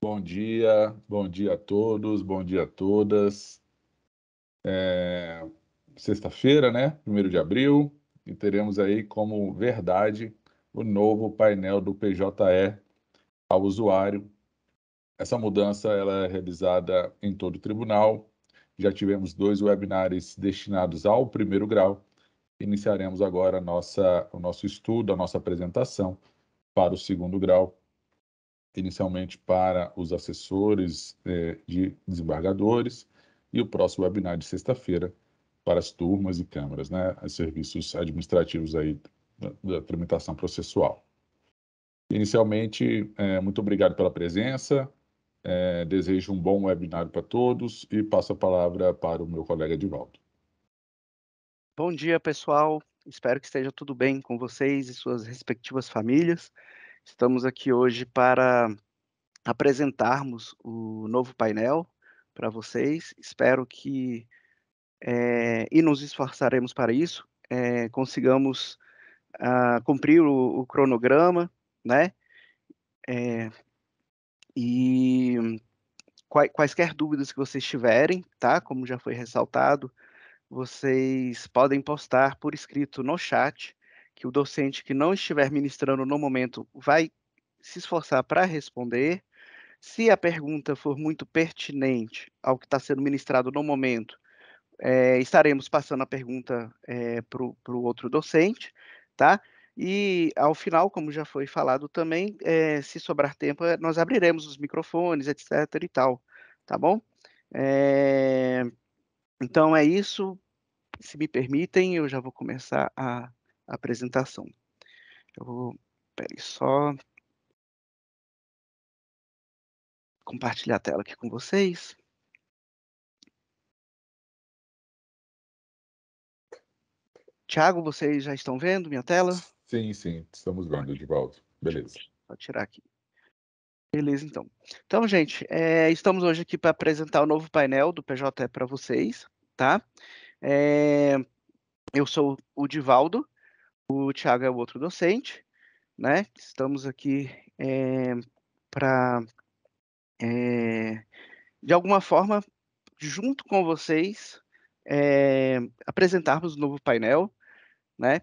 Bom dia a todos, bom dia a todas. Sexta-feira, né? 1º de abril, e teremos aí como verdade o novo painel do PJE ao usuário. Essa mudança ela é realizada em todo o tribunal. Já tivemos 2 webinários destinados ao 1º grau. Iniciaremos agora o nosso estudo, a nossa apresentação para o 2º grau, inicialmente para os assessores de desembargadores, e o próximo webinar de sexta-feira para as turmas e câmaras, né, os serviços administrativos aí da tramitação processual. Inicialmente, muito obrigado pela presença, desejo um bom webinar para todos e passo a palavra para o meu colega Edivaldo. Bom dia, pessoal. Espero que esteja tudo bem com vocês e suas respectivas famílias. Estamos aqui hoje para apresentarmos o novo painel para vocês. Espero que, e nos esforçaremos para isso, consigamos cumprir o cronograma, né? E quaisquer dúvidas que vocês tiverem, tá? Como já foi ressaltado, vocês podem postar por escrito no chat, que o docente que não estiver ministrando no momento vai se esforçar para responder. Se a pergunta for muito pertinente ao que está sendo ministrado no momento, estaremos passando a pergunta para o outro docente, tá? E ao final, como já foi falado também, se sobrar tempo, nós abriremos os microfones, etc. e tal, tá bom? Então é isso. Se me permitem, eu já vou começar a apresentação. Eu vou, espera aí só, compartilhar a tela aqui com vocês. Tiago, vocês já estão vendo minha tela? Sim, estamos vendo, Ok, Edivaldo. Beleza. vou tirar aqui. Beleza, então. Então, gente, estamos hoje aqui para apresentar o novo painel do PJE para vocês, tá? Eu sou o Divaldo, o Tiago é o outro docente, né? Estamos aqui para, de alguma forma, junto com vocês, apresentarmos o novo painel, né?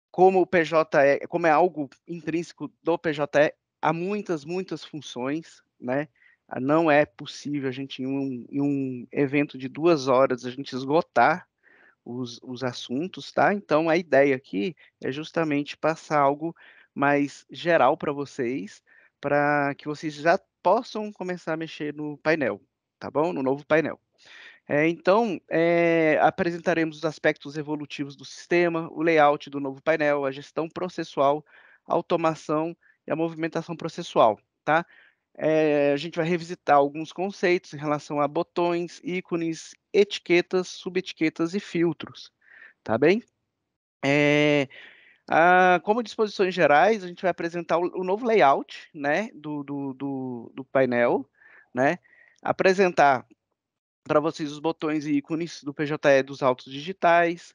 Como o PJE, como é algo intrínseco do PJE, há muitas funções, né? Não é possível a gente, em um evento de 2 horas, a gente esgotar os assuntos, tá? Então, a ideia aqui é justamente passar algo mais geral para vocês, para que vocês já possam começar a mexer no painel, tá bom? No novo painel. Então, apresentaremos os aspectos evolutivos do sistema, o layout do novo painel, a gestão processual, a automação e a movimentação processual, tá? A gente vai revisitar alguns conceitos em relação a botões, ícones, etiquetas, subetiquetas e filtros, tá bem? Como disposições gerais, a gente vai apresentar o novo layout, né, do painel, né? Apresentar para vocês os botões e ícones do PJE dos autos digitais,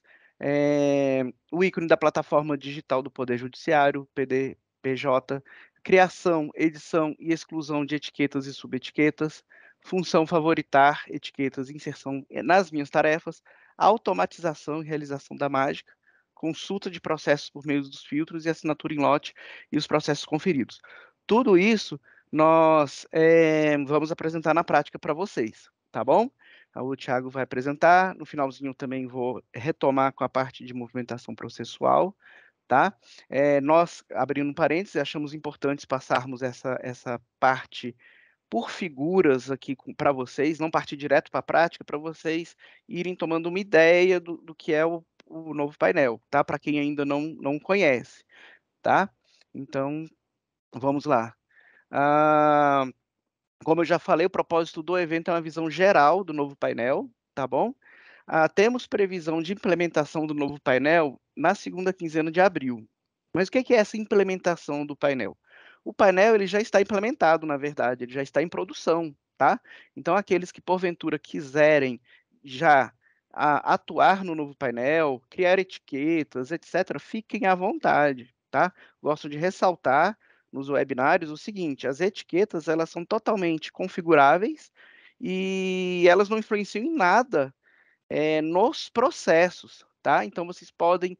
o ícone da plataforma digital do Poder Judiciário, PJ, criação, edição e exclusão de etiquetas e subetiquetas, função favoritar, etiquetas, inserção nas minhas tarefas, automatização e realização da mágica, consulta de processos por meio dos filtros e assinatura em lote e os processos conferidos. Tudo isso nós vamos apresentar na prática para vocês, tá bom? O Thiago vai apresentar, no finalzinho também vou retomar com a parte de movimentação processual, tá? Nós, abrindo um parênteses, achamos importante passarmos essa parte por figuras aqui para vocês, não partir direto para a prática, para vocês irem tomando uma ideia do que é o novo painel, tá? Para quem ainda não conhece, tá? Então, vamos lá. Ah, Como eu já falei, o propósito do evento é uma visão geral do novo painel, tá bom? Temos previsão de implementação do novo painel na segunda quinzena de abril. Mas o que é essa implementação do painel? O painel ele já está implementado, na verdade, ele já está em produção, tá? Então, aqueles que porventura quiserem já atuar no novo painel, criar etiquetas, etc., fiquem à vontade, tá? Gosto de ressaltar nos webinários o seguinte: as etiquetas elas são totalmente configuráveis e elas não influenciam em nada nos processos, tá? Então vocês podem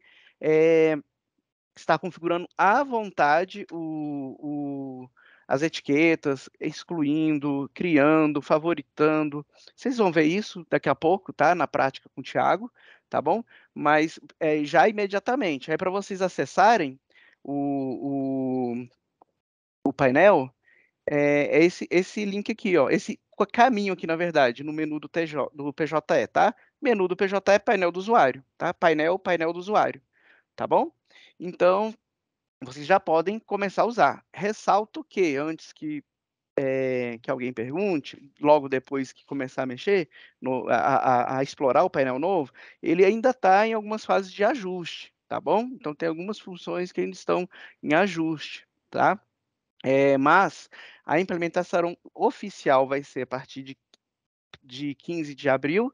estar configurando à vontade as etiquetas, excluindo, criando, favoritando. Vocês vão ver isso daqui a pouco, tá? Na prática com o Thiago, tá bom? Mas já imediatamente. Aí para vocês acessarem o painel, é esse link aqui, ó, esse caminho aqui, na verdade, no menu do PJE, tá? Menu do PJE, painel do usuário, tá? Painel do usuário, tá bom? Então, vocês já podem começar a usar. Ressalto que, antes que alguém pergunte, logo depois que começar a mexer, a explorar o painel novo, ele ainda está em algumas fases de ajuste, tá bom? Então, tem algumas funções que ainda estão em ajuste, tá? Mas a implementação oficial vai ser a partir de 15 de abril.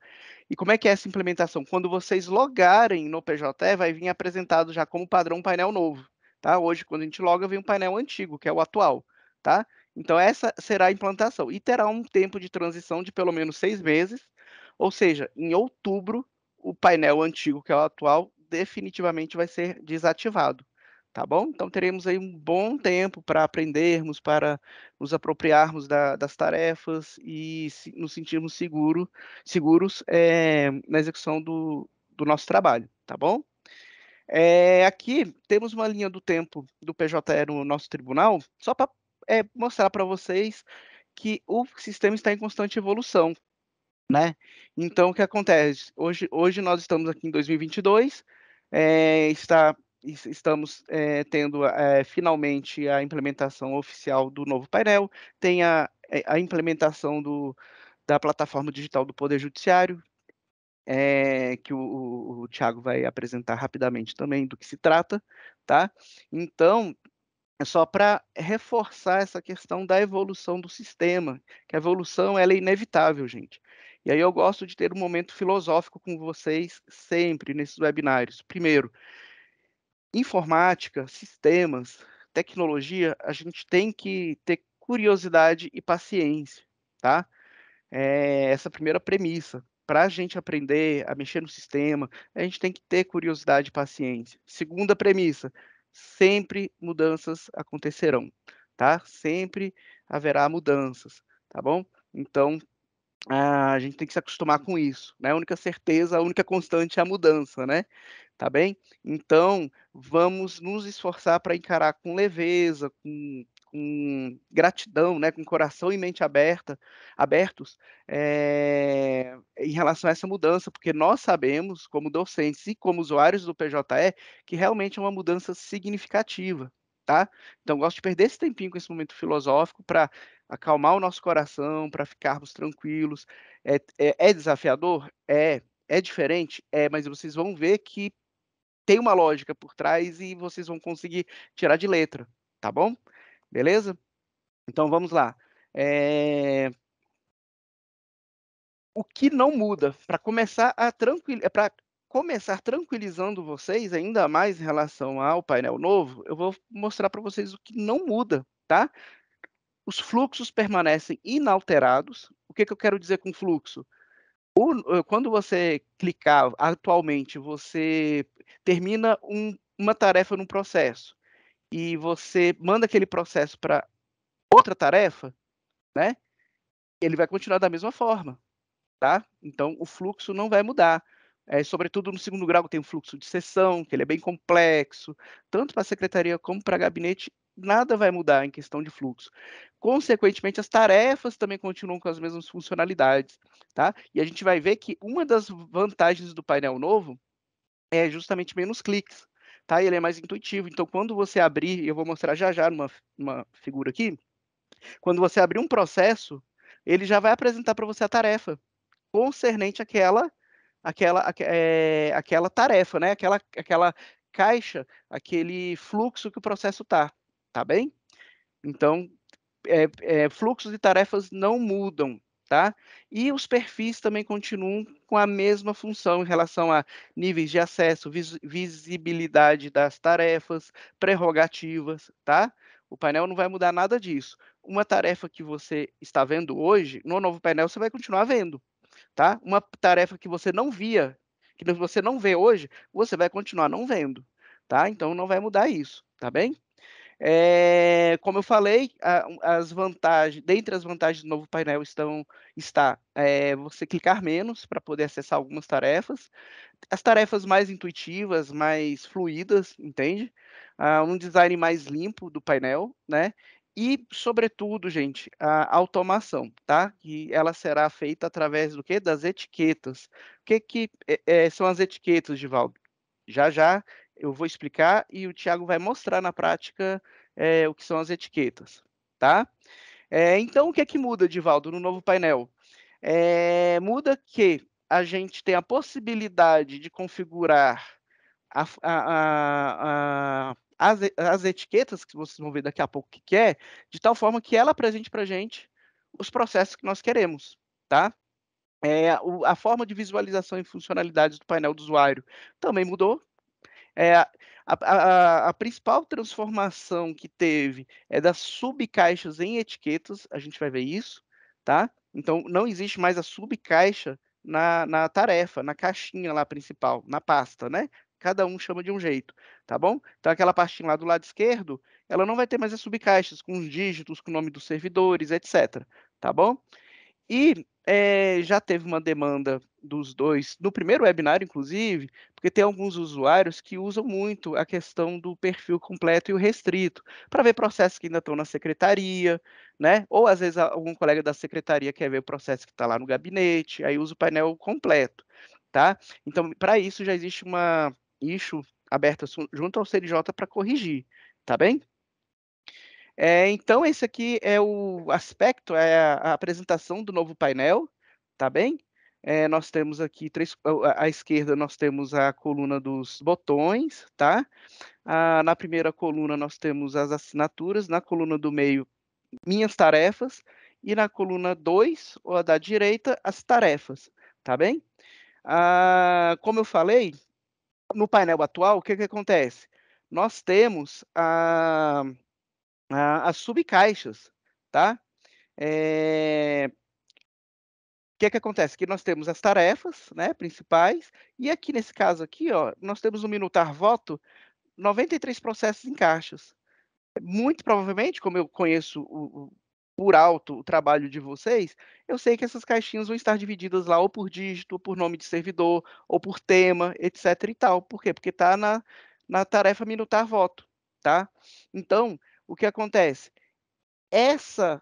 E como é que é essa implementação? Quando vocês logarem no PJE, vai vir apresentado já como padrão um painel novo, tá? Hoje, quando a gente loga, vem um painel antigo, que é o atual, tá? Então, essa será a implantação. E terá um tempo de transição de pelo menos 6 meses, ou seja, em outubro, o painel antigo, que é o atual, definitivamente vai ser desativado, tá bom? Então, teremos aí um bom tempo para aprendermos, para nos apropriarmos das tarefas e nos sentirmos seguros na execução do nosso trabalho, tá bom? Aqui temos uma linha do tempo do PJE no nosso tribunal, só para mostrar para vocês que o sistema está em constante evolução, né? Então, o que acontece? Hoje nós estamos aqui em 2022, estamos tendo finalmente a implementação oficial do novo painel, tem a implementação da plataforma digital do Poder Judiciário, que o Thiago vai apresentar rapidamente também do que se trata, tá? Então, é só para reforçar essa questão da evolução do sistema, que a evolução ela é inevitável, gente. E aí eu gosto de ter um momento filosófico com vocês sempre nesses webinários. Primeiro, informática, sistemas, tecnologia, a gente tem que ter curiosidade e paciência, tá? Essa é a primeira premissa. Para a gente aprender a mexer no sistema, a gente tem que ter curiosidade e paciência. Segunda premissa, sempre mudanças acontecerão, tá? Sempre haverá mudanças, tá bom? Então, a gente tem que se acostumar com isso, né? A única certeza, a única constante é a mudança, né? Tá bem? Então, vamos nos esforçar para encarar com leveza, com gratidão, né? Com coração e mente abertos, em relação a essa mudança, porque nós sabemos, como docentes e como usuários do PJE, que realmente é uma mudança significativa, tá? Então, gosto de perder esse tempinho com esse momento filosófico para acalmar o nosso coração, para ficarmos tranquilos. É desafiador? É. É diferente? É, mas vocês vão ver que tem uma lógica por trás e vocês vão conseguir tirar de letra, tá bom? Beleza? Então vamos lá. O que não muda, para começar tranquilizando vocês ainda mais em relação ao painel novo, eu vou mostrar para vocês o que não muda, tá? Os fluxos permanecem inalterados. O que eu quero dizer com fluxo? Quando você clicar atualmente, você termina uma tarefa num processo e você manda aquele processo para outra tarefa, né? Ele vai continuar da mesma forma, tá? Então o fluxo não vai mudar. Sobretudo no segundo grau tem um fluxo de sessão, que ele é bem complexo, tanto para a secretaria como para gabinete, nada vai mudar em questão de fluxo. Consequentemente, as tarefas também continuam com as mesmas funcionalidades, tá? E a gente vai ver que uma das vantagens do painel novo é justamente menos cliques, tá? Ele é mais intuitivo. Então, quando você abrir, eu vou mostrar já já numa figura aqui, quando você abrir um processo, ele já vai apresentar para você a tarefa concernente àquela tarefa, né? Aquela caixa, aquele fluxo que o processo tá bem? Então, fluxos de tarefas não mudam, tá? E os perfis também continuam com a mesma função em relação a níveis de acesso, visibilidade das tarefas, prerrogativas, tá? O painel não vai mudar nada disso. Uma tarefa que você está vendo hoje, no novo painel você vai continuar vendo, tá? Uma tarefa que você não via, que você não vê hoje, você vai continuar não vendo, tá? Então não vai mudar isso, tá bem? Como eu falei, as vantagens, dentre as vantagens do novo painel você clicar menos para poder acessar algumas tarefas, as tarefas mais intuitivas, mais fluidas, entende? Um design mais limpo do painel, né? E, sobretudo, gente, a automação, tá? Que ela será feita através do quê? Das etiquetas. O que são as etiquetas, Givaldo? Já já eu vou explicar e o Thiago vai mostrar na prática o que são as etiquetas, tá? Então, o que é que muda, Divaldo, no novo painel? Muda que a gente tem a possibilidade de configurar as etiquetas, que vocês vão ver daqui a pouco o que que é, de tal forma que ela apresente para a gente os processos que nós queremos, tá? A forma de visualização e funcionalidades do painel do usuário também mudou. A principal transformação que teve é das subcaixas em etiquetas, a gente vai ver isso, tá? Então, não existe mais a subcaixa na tarefa, na caixinha lá principal, na pasta, né? Cada um chama de um jeito, tá bom? Então, aquela pastinha lá do lado esquerdo, ela não vai ter mais as subcaixas com os dígitos, com o nome dos servidores, etc, tá bom? E já teve uma demanda dos dois, no primeiro webinar, inclusive, porque tem alguns usuários que usam muito a questão do perfil completo e o restrito, para ver processos que ainda estão na secretaria, né? Ou às vezes algum colega da secretaria quer ver o processo que está lá no gabinete, aí usa o painel completo, tá? Então, para isso já existe uma issue aberta junto ao CNJ para corrigir, tá bem? Então, esse aqui é o aspecto, é a apresentação do novo painel, tá bem? Nós temos aqui à esquerda nós temos a coluna dos botões, tá? Na primeira coluna nós temos as assinaturas, na coluna do meio, minhas tarefas, e na coluna 2, ou a da direita, as tarefas, tá bem? Como eu falei, no painel atual, o que que acontece? Nós temos as subcaixas, tá? O que que acontece? Que nós temos as tarefas, né, principais, e aqui nesse caso aqui, ó, nós temos no minutar voto 93 processos em caixas. Muito provavelmente, como eu conheço por alto o trabalho de vocês, eu sei que essas caixinhas vão estar divididas lá ou por dígito, ou por nome de servidor, ou por tema, etc e tal. Por quê? Porque está na tarefa minutar voto, tá? Então, o que acontece? Essa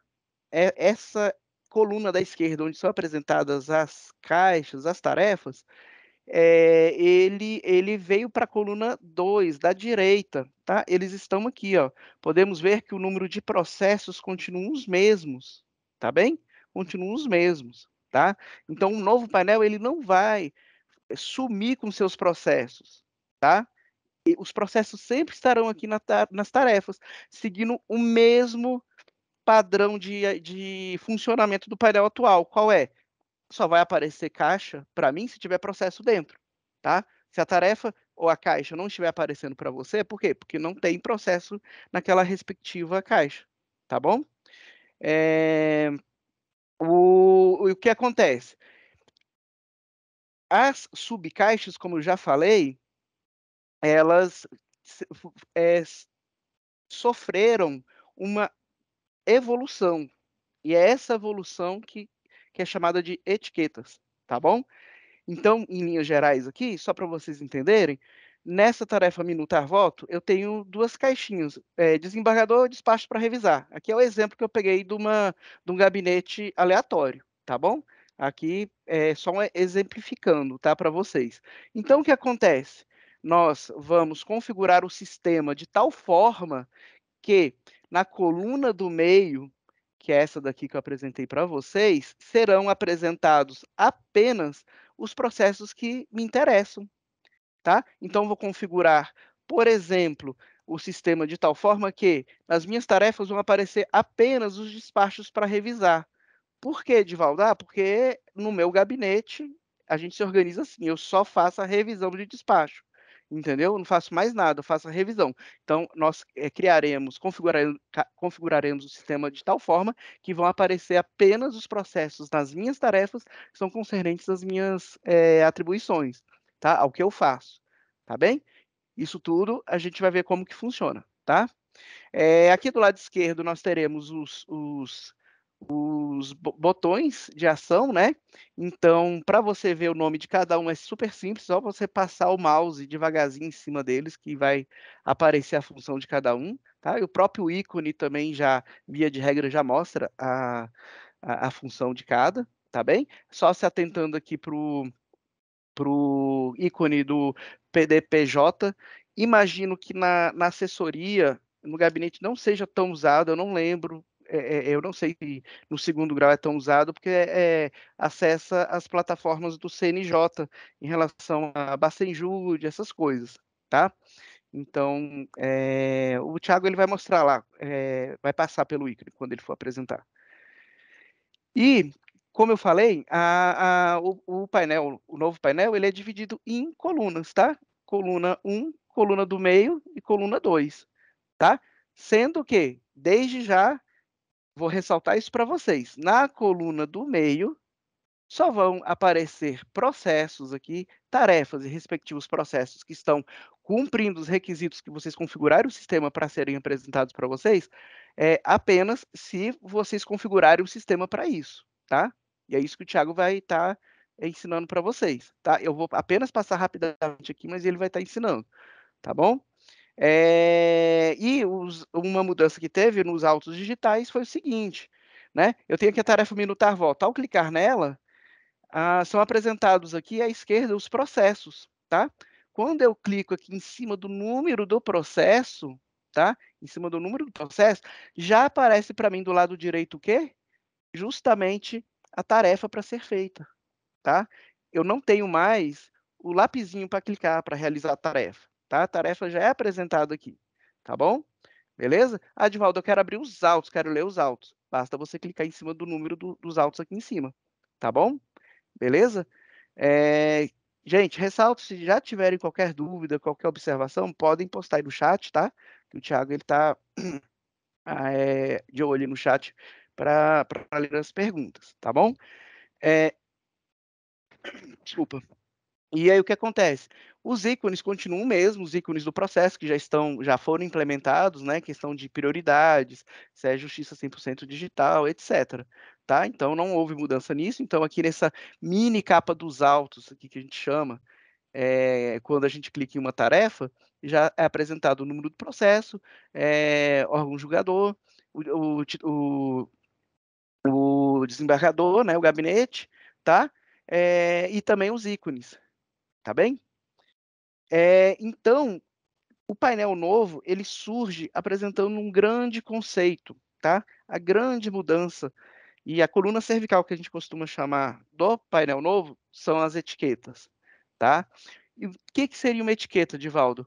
coluna da esquerda, onde são apresentadas as caixas, as tarefas, ele veio para a coluna 2, da direita, tá? Eles estão aqui, ó. Podemos ver que o número de processos continuam os mesmos, tá bem? Continuam os mesmos, tá? Então, o novo painel, ele não vai sumir com seus processos, tá? E os processos sempre estarão aqui nas tarefas, seguindo o mesmo padrão de funcionamento do painel atual. Qual é? Só vai aparecer caixa para mim se tiver processo dentro, tá? Se a tarefa ou a caixa não estiver aparecendo para você, por quê? Porque não tem processo naquela respectiva caixa, tá bom? O que acontece? As subcaixas, como eu já falei, elas sofreram uma evolução. E é essa evolução que é chamada de etiquetas, tá bom? Então, em linhas gerais aqui, só para vocês entenderem, nessa tarefa minutar voto, eu tenho duas caixinhas, desembargador e despacho para revisar. Aqui é o exemplo que eu peguei de um gabinete aleatório, tá bom? Aqui é só exemplificando, tá, para vocês. Então, o que acontece? Nós vamos configurar o sistema de tal forma que na coluna do meio, que é essa daqui que eu apresentei para vocês, serão apresentados apenas os processos que me interessam, tá? Então, vou configurar, por exemplo, o sistema de tal forma que nas minhas tarefas vão aparecer apenas os despachos para revisar. Por que, Edivaldo? Porque no meu gabinete a gente se organiza assim, eu só faço a revisão de despacho. entendeu? Não faço mais nada, eu faço a revisão. Então, nós configuraremos o sistema de tal forma que vão aparecer apenas os processos nas minhas tarefas que são concernentes às minhas atribuições, tá? Ao que eu faço, tá bem? Isso tudo a gente vai ver como que funciona, tá? Aqui do lado esquerdo nós teremos os botões de ação, né? Então, para você ver o nome de cada um é super simples, só você passar o mouse devagarzinho em cima deles que vai aparecer a função de cada um, tá? E o próprio ícone também já, via de regra, já mostra a função de cada, tá bem? Só se atentando aqui para o ícone do PDPJ, imagino que na assessoria, no gabinete, não seja tão usado, eu não lembro, eu não sei se no segundo grau é tão usado, porque acessa as plataformas do CNJ em relação a Bacenjude, essas coisas, tá? Então, o Thiago ele vai mostrar lá, vai passar pelo ícone quando ele for apresentar. E, como eu falei, o painel, o novo painel, ele é dividido em colunas, tá? Coluna 1, coluna do meio e coluna 2, tá? Sendo que, desde já, vou ressaltar isso para vocês. Na coluna do meio, só vão aparecer processos aqui, tarefas e respectivos processos que estão cumprindo os requisitos que vocês configurarem o sistema para serem apresentados para vocês, apenas se vocês configurarem o sistema para isso, tá? E é isso que o Thiago vai estar ensinando para vocês, tá? Eu vou apenas passar rapidamente aqui, mas ele vai estar ensinando, tá bom? E uma mudança que teve nos autos digitais foi o seguinte, né? Eu tenho aqui a tarefa minutar volta. Ao clicar nela, são apresentados aqui à esquerda os processos, tá? Quando eu clico aqui em cima do número do processo, tá? Em cima do número do processo, já aparece para mim do lado direito o quê? Justamente a tarefa para ser feita, tá? Eu não tenho mais o lapisinho para clicar para realizar a tarefa, tá? A tarefa já é apresentada aqui, tá bom? Beleza? Divaldo, eu quero abrir os autos, quero ler os autos. Basta você clicar em cima do número dos autos aqui em cima, tá bom? Beleza? Gente, ressalto, se já tiverem qualquer dúvida, qualquer observação, podem postar aí no chat, tá? Que o Thiago ele está de olho no chat para ler as perguntas, tá bom? Desculpa. E aí o que acontece? Os ícones continuam mesmos, os ícones do processo que já foram implementados, né? Questão de prioridades, se é justiça 100% digital, etc. Tá? Então não houve mudança nisso. Então aqui nessa mini capa dos autos, aqui que a gente chama, quando a gente clica em uma tarefa, já é apresentado o número do processo, órgão julgador, o, o desembargador, né? O gabinete, tá? E também os ícones. Tá bem? Então, o painel novo, ele surge apresentando um grande conceito, tá? A grande mudança e a coluna cervical que a gente costuma chamar do painel novo são as etiquetas, tá? E o que seria uma etiqueta, Divaldo?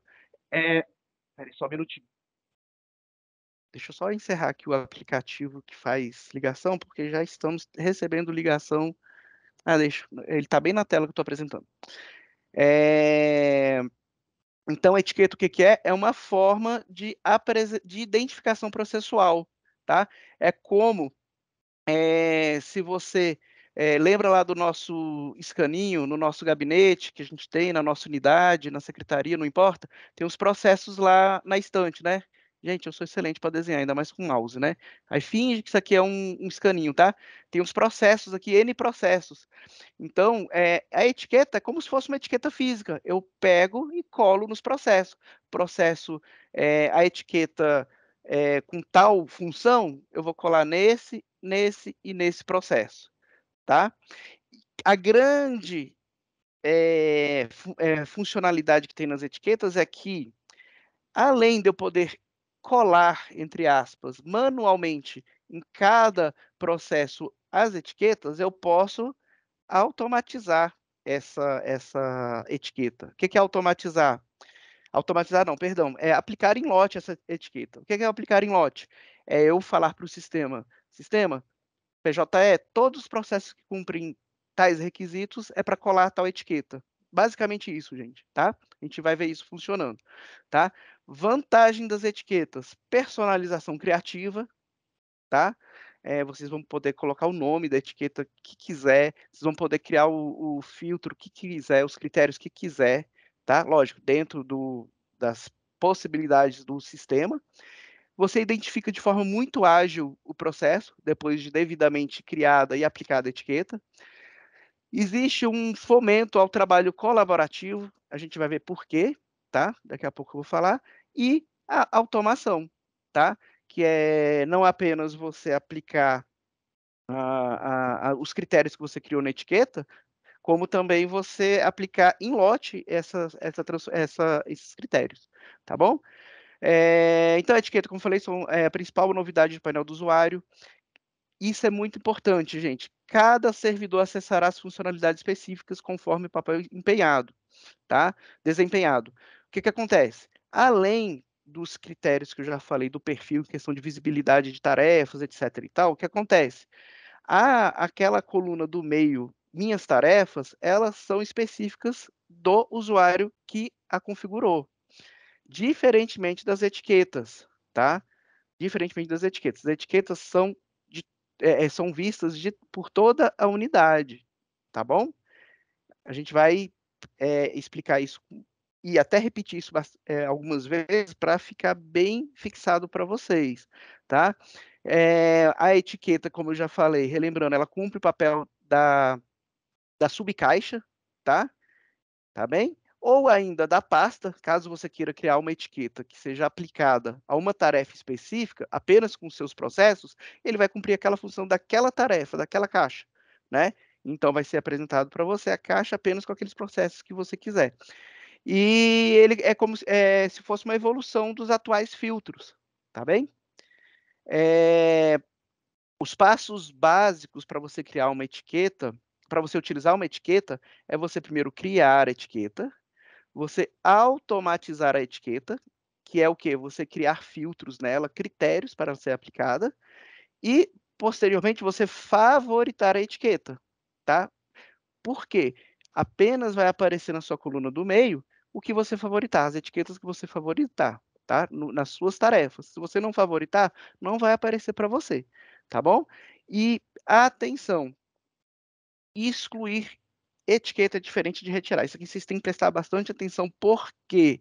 Peraí, só um minutinho. Deixa eu só encerrar aqui o aplicativo que faz ligação, porque já estamos recebendo ligação. Deixa, ele está bem na tela que eu estou apresentando. Então, a etiqueta, o que que é? É uma forma de identificação processual, tá? É como, se você lembra lá do nosso escaninho, no nosso gabinete, que a gente tem, na nossa unidade, na secretaria, não importa, tem os processos lá na estante, né? Gente, eu sou excelente para desenhar, ainda mais com mouse, né? Aí finge que isso aqui é um escaninho, tá? Tem os processos aqui, N processos. Então, a etiqueta é como se fosse uma etiqueta física. Eu pego e colo nos processos. Processo, a etiqueta com tal função, eu vou colar nesse, nesse e nesse processo, tá? A grande funcionalidade que tem nas etiquetas é que, além de eu poder colar, entre aspas, manualmente em cada processo as etiquetas, eu posso automatizar essa etiqueta. O que que é automatizar? Automatizar não, perdão, é aplicar em lote essa etiqueta. O que que é aplicar em lote? É eu falar para o sistema, PJE, todos os processos que cumprem tais requisitos é para colar tal etiqueta, basicamente isso, gente, tá? A gente vai ver isso funcionando, tá? Vantagem das etiquetas: personalização criativa, tá? Vocês vão poder colocar o nome da etiqueta que quiser, vocês vão poder criar o filtro que quiser, os critérios que quiser, tá? Lógico, dentro das possibilidades do sistema. Você identifica de forma muito ágil o processo, depois de devidamente criada e aplicada a etiqueta. Existe um fomento ao trabalho colaborativo, a gente vai ver por quê, tá? Daqui a pouco eu vou falar. E a automação, tá? Que é não apenas você aplicar os critérios que você criou na etiqueta, como também você aplicar em lote esses critérios, tá bom? Então, a etiqueta, como eu falei, é a principal novidade do painel do usuário. Isso é muito importante, gente. Cada servidor acessará as funcionalidades específicas conforme o papel empenhado, tá? Desempenhado. O que acontece? Além dos critérios que eu já falei do perfil, questão de visibilidade de tarefas, etc. e tal, o que acontece? Aquela coluna do meio, minhas tarefas, elas são específicas do usuário que a configurou, diferentemente das etiquetas, tá? Diferentemente das etiquetas. As etiquetas são vistas por toda a unidade, tá bom? A gente vai explicar isso e até repetir isso algumas vezes para ficar bem fixado para vocês, tá? A etiqueta, como eu já falei, relembrando, ela cumpre o papel da subcaixa, tá? Tá bem? Ou ainda da pasta, caso você queira criar uma etiqueta que seja aplicada a uma tarefa específica, apenas com seus processos, ele vai cumprir aquela função daquela tarefa, daquela caixa, né? Então, vai ser apresentado para você a caixa apenas com aqueles processos que você quiser. E ele é como se fosse uma evolução dos atuais filtros, tá bem? Os passos básicos para você criar uma etiqueta, para você utilizar uma etiqueta, é você primeiro criar a etiqueta, você automatizar a etiqueta, que é o quê? Você criar filtros nela, critérios para ser aplicada, e posteriormente você favoritar a etiqueta, tá? Por quê? Apenas vai aparecer na sua coluna do meio o que você favoritar, as etiquetas que você favoritar, tá? Nas suas tarefas. Se você não favoritar, não vai aparecer para você, tá bom? E atenção, excluir etiqueta é diferente de retirar. Isso aqui vocês têm que prestar bastante atenção, porque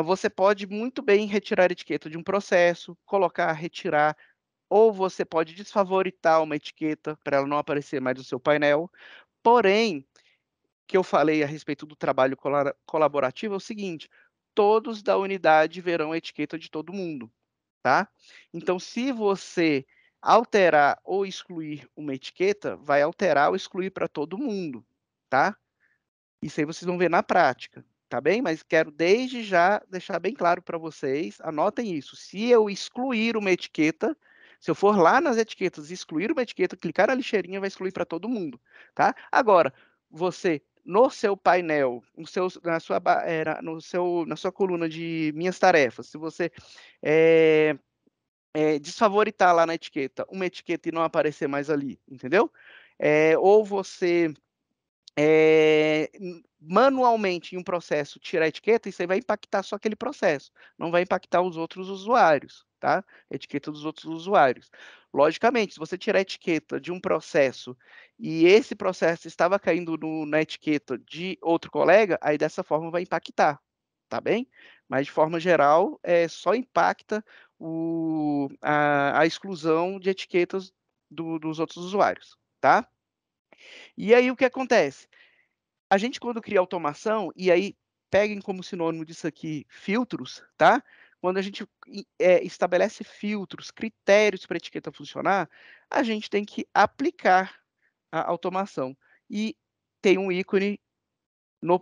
você pode muito bem retirar a etiqueta de um processo, colocar, retirar, ou você pode desfavoritar uma etiqueta para ela não aparecer mais no seu painel. Porém, que eu falei a respeito do trabalho colaborativo é o seguinte: todos da unidade verão a etiqueta de todo mundo, tá? Então, se você alterar ou excluir uma etiqueta, vai alterar ou excluir para todo mundo, tá? Isso aí vocês vão ver na prática, tá bem? Mas quero desde já deixar bem claro para vocês, anotem isso. Se eu excluir uma etiqueta, se eu for lá nas etiquetas e excluir uma etiqueta, clicar na lixeirinha, vai excluir para todo mundo, tá? Agora, você no seu painel, na sua coluna de minhas tarefas, se você desfavoritar lá na etiqueta uma etiqueta e não aparecer mais ali, entendeu? Ou você manualmente em um processo tirar a etiqueta, isso aí vai impactar só aquele processo, não vai impactar os outros usuários, tá? A etiqueta dos outros usuários. Logicamente, se você tirar a etiqueta de um processo e esse processo estava caindo na etiqueta de outro colega, aí dessa forma vai impactar, tá bem? Mas de forma geral, só impacta a exclusão de etiquetas dos outros usuários, tá? E aí o que acontece? A gente quando cria automação, e aí peguem como sinônimo disso aqui filtros, tá? Quando a gente estabelece filtros, critérios para a etiqueta funcionar, a gente tem que aplicar a automação. E tem um ícone no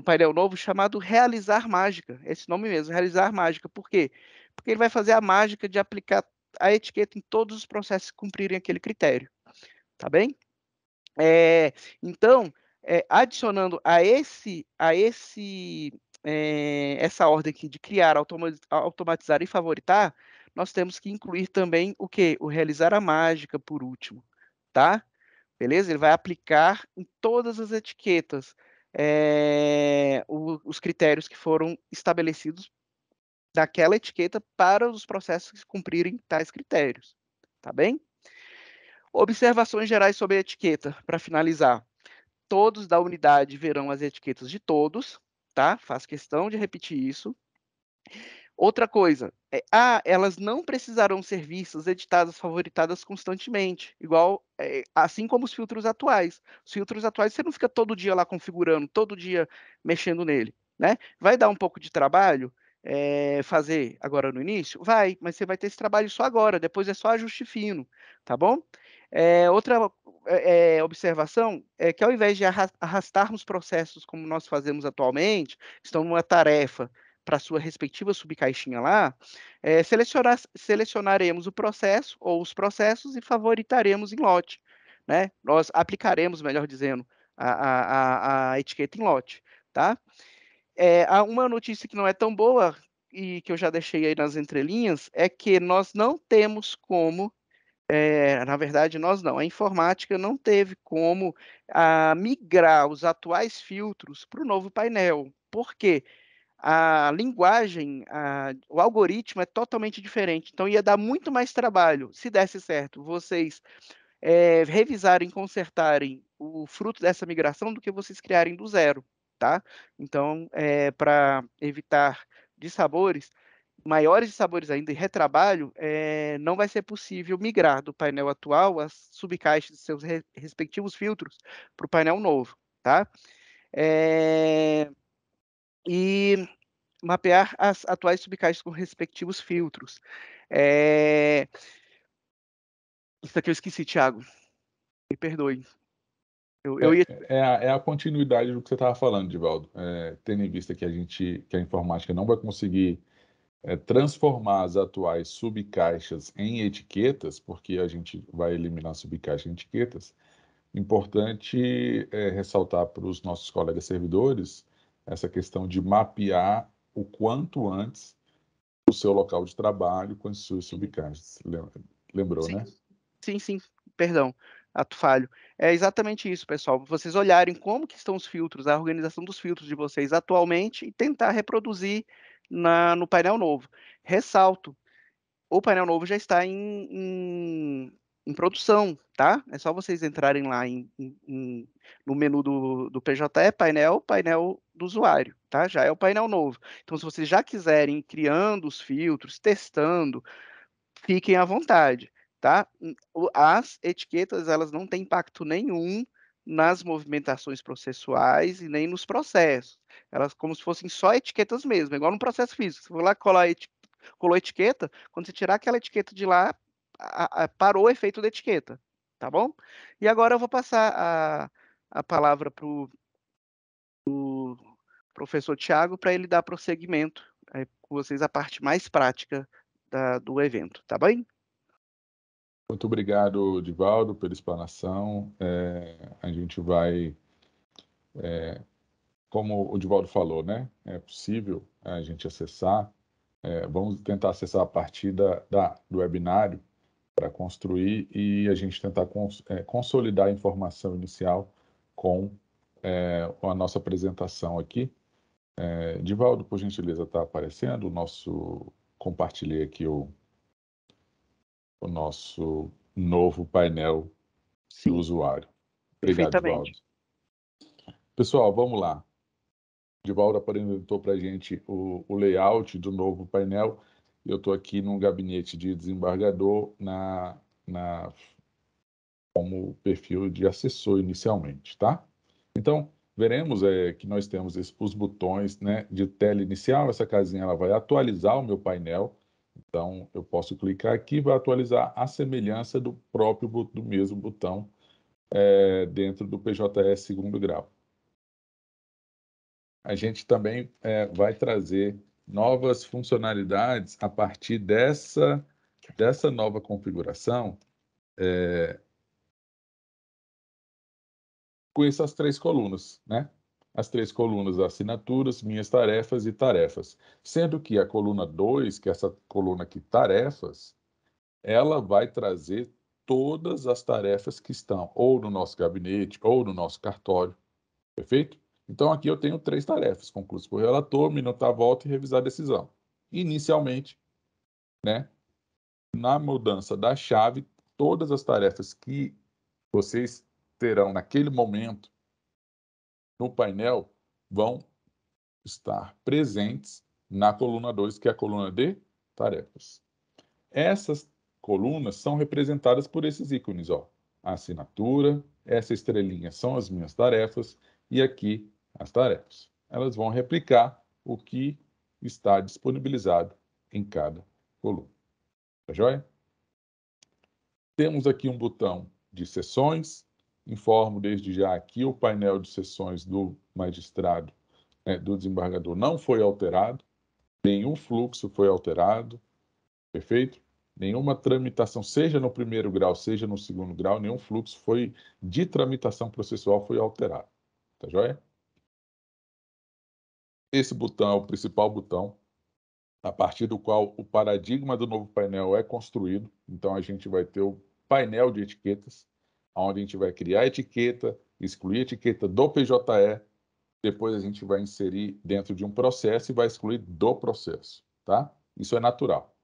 painel novo chamado realizar mágica, esse nome mesmo, realizar mágica. Por quê? Porque ele vai fazer a mágica de aplicar a etiqueta em todos os processos que cumprirem aquele critério, tá bem? Então, adicionando essa ordem aqui de criar, automatizar e favoritar, nós temos que incluir também o quê? O realizar a mágica por último, tá? Beleza? Ele vai aplicar em todas as etiquetas. os critérios que foram estabelecidos daquela etiqueta para os processos cumprirem tais critérios, tá bem? Observações gerais sobre a etiqueta, para finalizar. Todos da unidade verão as etiquetas de todos, tá? Faço questão de repetir isso. Outra coisa, elas não precisarão ser vistas, editadas, favoritadas constantemente, igual, assim como os filtros atuais. Os filtros atuais você não fica todo dia lá configurando, todo dia mexendo nele, né? Vai dar um pouco de trabalho, fazer agora no início? Vai, mas você vai ter esse trabalho só agora, depois é só ajuste fino, tá bom? Outra observação é que ao invés de arrastarmos processos como nós fazemos atualmente, estão numa tarefa para sua respectiva subcaixinha lá, selecionaremos o processo ou os processos e favoritaremos em lote, né? Nós aplicaremos, melhor dizendo, a etiqueta em lote, tá? Há uma notícia que não é tão boa e que eu já deixei aí nas entrelinhas, é que nós não temos como, na verdade nós não, a informática não teve como migrar os atuais filtros para o novo painel. Por quê? A linguagem, o algoritmo é totalmente diferente, então ia dar muito mais trabalho, se desse certo, vocês revisarem, consertarem o fruto dessa migração do que vocês criarem do zero, tá? Então, para evitar dissabores, maiores dissabores ainda e retrabalho, não vai ser possível migrar do painel atual as subcaixas de seus respectivos filtros para o painel novo, tá? E mapear as atuais subcaixas com respectivos filtros. Isso aqui eu esqueci, Thiago, me perdoe. Eu ia. É a continuidade do que você estava falando, Divaldo. Tendo em vista que a informática não vai conseguir transformar as atuais subcaixas em etiquetas, porque a gente vai eliminar subcaixas em etiquetas. Importante ressaltar para os nossos colegas servidores essa questão de mapear o quanto antes o seu local de trabalho com as suas subcaixas. Lembrou, Sim, né? sim, perdão, ato falho. É exatamente isso, pessoal. Vocês olharem como que estão os filtros, a organização dos filtros de vocês atualmente e tentar reproduzir no painel novo. Ressalto, o painel novo já está em produção, tá? É só vocês entrarem lá no menu do PJE, painel do usuário, tá? Já é o painel novo. Então, se vocês já quiserem ir criando os filtros, testando, fiquem à vontade, tá? As etiquetas, elas não têm impacto nenhum nas movimentações processuais e nem nos processos. Elas como se fossem só etiquetas mesmo, igual no processo físico. Você for lá colou etiqueta, quando você tirar aquela etiqueta de lá, parou o efeito da etiqueta, tá bom? E agora eu vou passar a palavra para o professor Tiago para ele dar prosseguimento com vocês a parte mais prática do evento, tá bem? Muito obrigado, Divaldo, pela explanação. A gente vai, como o Divaldo falou, né? É possível a gente acessar. Vamos tentar acessar a partir do webinário para construir e a gente tentar consolidar a informação inicial com a nossa apresentação aqui. Divaldo, por gentileza, está aparecendo compartilhei aqui o nosso novo painel do Sim, usuário. Obrigado, Divaldo. perfeitamente. Pessoal, vamos lá. Divaldo apresentou para a gente o layout do novo painel. Eu estou aqui no gabinete de desembargador como perfil de assessor inicialmente, tá? Então, veremos que nós temos os botões, né, de tela inicial. Essa casinha ela vai atualizar o meu painel. Então, eu posso clicar aqui e vai atualizar a semelhança do mesmo botão dentro do PJE segundo grau. A gente também vai trazer novas funcionalidades a partir dessa nova configuração, com essas três colunas, né? As três colunas, assinaturas, minhas tarefas e tarefas. Sendo que a coluna 2, que é essa coluna aqui, tarefas, ela vai trazer todas as tarefas que estão ou no nosso gabinete ou no nosso cartório, perfeito? Então, aqui eu tenho 3 tarefas: concurso por relator, minutar a volta e revisar a decisão. Inicialmente, né, na mudança da chave, todas as tarefas que vocês terão naquele momento no painel vão estar presentes na coluna 2, que é a coluna de tarefas. Essas colunas são representadas por esses ícones, ó. A assinatura, essa estrelinha são as minhas tarefas e aqui as tarefas. Elas vão replicar o que está disponibilizado em cada coluna. Tá joia? Temos aqui um botão de sessões. Informo desde já que o painel de sessões do magistrado, do desembargador, não foi alterado. Nenhum fluxo foi alterado. Perfeito? Nenhuma tramitação, seja no primeiro grau, seja no segundo grau, nenhum fluxo de tramitação processual foi alterado. Tá joia? Esse botão é o principal botão, a partir do qual o paradigma do novo painel é construído. Então, a gente vai ter o painel de etiquetas, onde a gente vai criar a etiqueta, excluir a etiqueta do PJE, depois a gente vai inserir dentro de um processo e vai excluir do processo, tá? Isso é natural.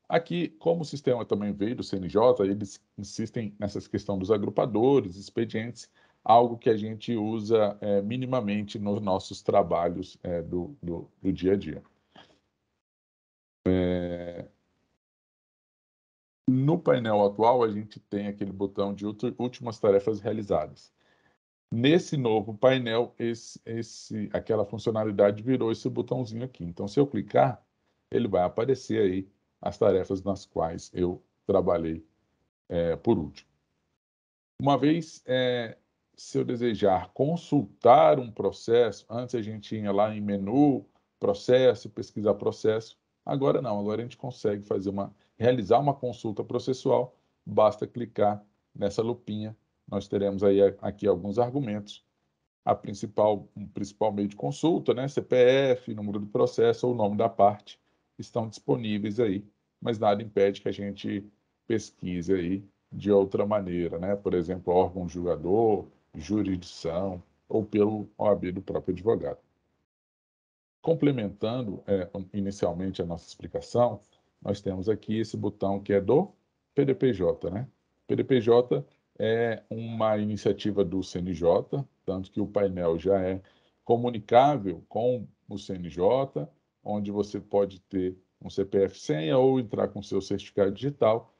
Aqui, como o sistema também veio do CNJ, eles insistem nessa questão dos agrupadores, expedientes, algo que a gente usa minimamente nos nossos trabalhos do dia a dia. No painel atual, a gente tem aquele botão de últimas tarefas realizadas. Nesse novo painel, aquela funcionalidade virou esse botãozinho aqui. Então, se eu clicar, ele vai aparecer aí as tarefas nas quais eu trabalhei por último. Uma vez, se eu desejar consultar um processo, antes a gente ia lá em menu, processo, pesquisar processo. Agora não, agora a gente consegue realizar uma consulta processual, basta clicar nessa lupinha. Nós teremos aí aqui alguns argumentos. O principal meio de consulta, né? CPF, número do processo ou nome da parte, estão disponíveis aí, mas nada impede que a gente pesquise aí de outra maneira, né? Por exemplo, órgão julgador, jurisdição ou pelo OAB do próprio advogado. Complementando inicialmente a nossa explicação, nós temos aqui esse botão que é do PDPJ, né? PDPJ é uma iniciativa do CNJ, tanto que o painel já é comunicável com o CNJ, onde você pode ter um CPF senha ou entrar com seu certificado digital.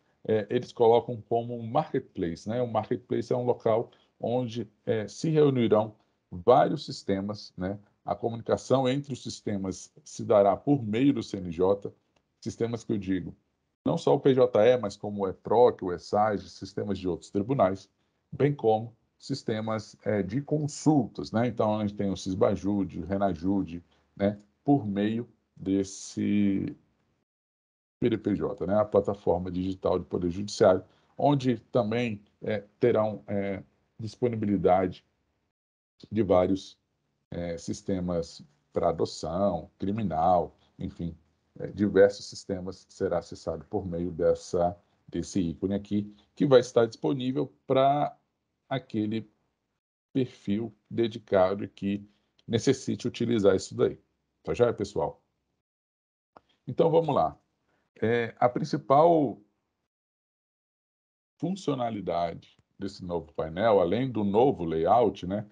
Eles colocam como um marketplace, né? Um marketplace é um local onde se reunirão vários sistemas, né? A comunicação entre os sistemas se dará por meio do CNJ, sistemas que eu digo, não só o PJE, mas como o EPROC, o ESAGE, sistemas de outros tribunais, bem como sistemas de consultas, né? Então, a gente tem o Cisbajude, o Renajude, né? Por meio desse PDPJ, né? A plataforma digital de Poder Judiciário, onde também terão disponibilidade de vários sistemas para adoção, criminal, enfim, diversos sistemas será acessado por meio desse ícone aqui, que vai estar disponível para aquele perfil dedicado que necessite utilizar isso daí. Tá já, pessoal? Então, vamos lá. A principal funcionalidade desse novo painel, além do novo layout, né,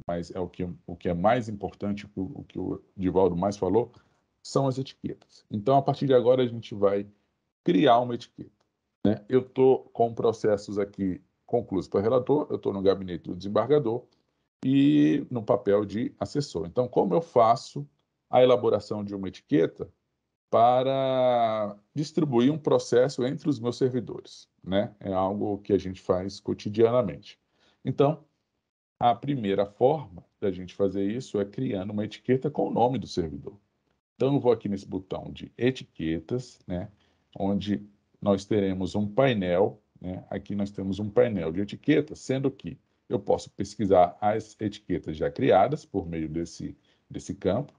mas é o que é mais importante, o que o Divaldo mais falou, são as etiquetas. Então, a partir de agora, a gente vai criar uma etiqueta, né? Eu estou com processos aqui concluídos para relator, eu estou no gabinete do desembargador e no papel de assessor. Então, como eu faço a elaboração de uma etiqueta para distribuir um processo entre os meus servidores, né? É algo que a gente faz cotidianamente. Então, a primeira forma da gente fazer isso é criando uma etiqueta com o nome do servidor. Então, eu vou aqui nesse botão de etiquetas, né, onde nós teremos um painel, né, aqui nós temos um painel de etiquetas, sendo que eu posso pesquisar as etiquetas já criadas por meio desse campo.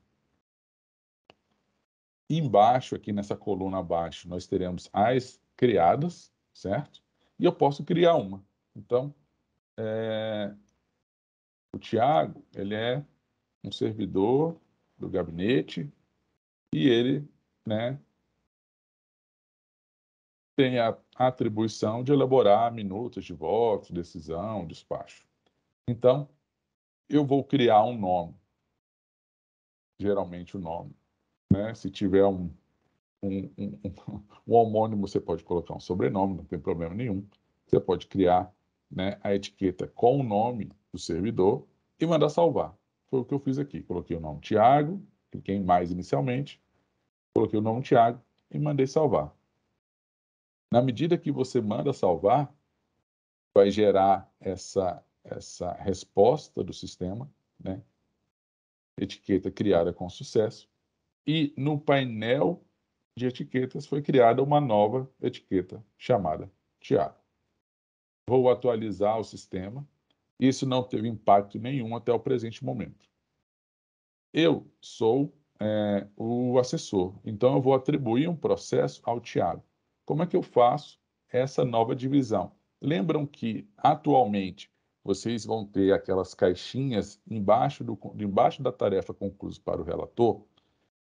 Embaixo, aqui nessa coluna abaixo, nós teremos as criadas, certo? E eu posso criar uma. Então, o Tiago, ele é um servidor do gabinete e ele, né, tem a atribuição de elaborar minutas de voto, decisão, despacho. Então, eu vou criar um nome, geralmente o nome, né? Se tiver um homônimo, você pode colocar um sobrenome, não tem problema nenhum. Você pode criar, né, a etiqueta com o nome do servidor e mandar salvar. Foi o que eu fiz aqui. Coloquei o nome Tiago, cliquei em mais inicialmente, coloquei o nome Tiago e mandei salvar. Na medida que você manda salvar, vai gerar essa resposta do sistema, né? Etiqueta criada com sucesso. E no painel de etiquetas foi criada uma nova etiqueta chamada Tiago. Vou atualizar o sistema. Isso não teve impacto nenhum até o presente momento. Eu sou o assessor, então eu vou atribuir um processo ao Tiago. Como é que eu faço essa nova divisão? Lembram que, atualmente, vocês vão ter aquelas caixinhas embaixo da tarefa conclusa para o relator?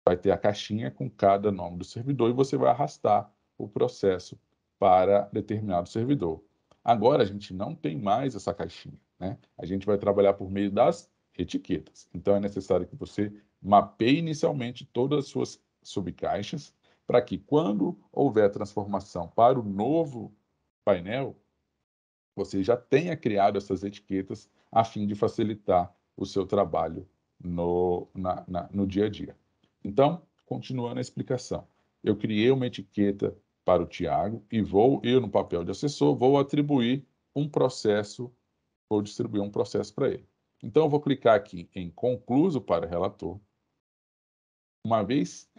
Vai ter a caixinha com cada nome do servidor e você vai arrastar o processo para determinado servidor. Agora a gente não tem mais essa caixinha, né? A gente vai trabalhar por meio das etiquetas. Então é necessário que você mapeie inicialmente todas as suas subcaixas para que quando houver transformação para o novo painel, você já tenha criado essas etiquetas a fim de facilitar o seu trabalho no dia a dia. Então, continuando a explicação, eu criei uma etiqueta para o Tiago e eu, no papel de assessor, vou atribuir um processo, vou distribuir um processo para ele. Então, eu vou clicar aqui em concluso para relator. Uma vez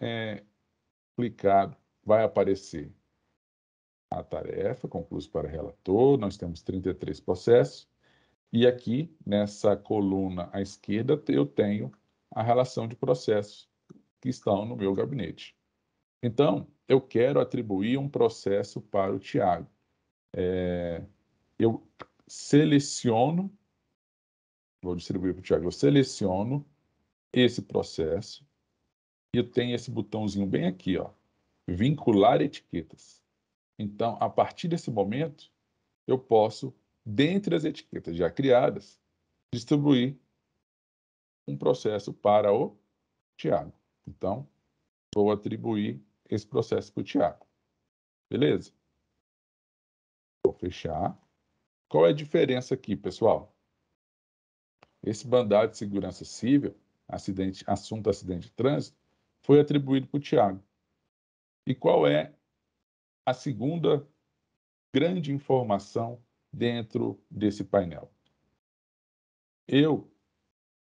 clicado, vai aparecer a tarefa, concluso para relator, nós temos 33 processos, e aqui, nessa coluna à esquerda, eu tenho a relação de processos que estão no meu gabinete. Então, eu quero atribuir um processo para o Tiago. Eu seleciono, vou distribuir para o Tiago, eu seleciono esse processo e eu tenho esse botãozinho bem aqui, ó, vincular etiquetas. Então, a partir desse momento, eu posso, dentre as etiquetas já criadas, distribuir um processo para o Tiago. Então, vou atribuir esse processo para o Tiago. Beleza? Vou fechar. Qual é a diferença aqui, pessoal? Esse mandado de segurança civil, assunto acidente de trânsito, foi atribuído para o Tiago. E qual é a segunda grande informação dentro desse painel? Eu,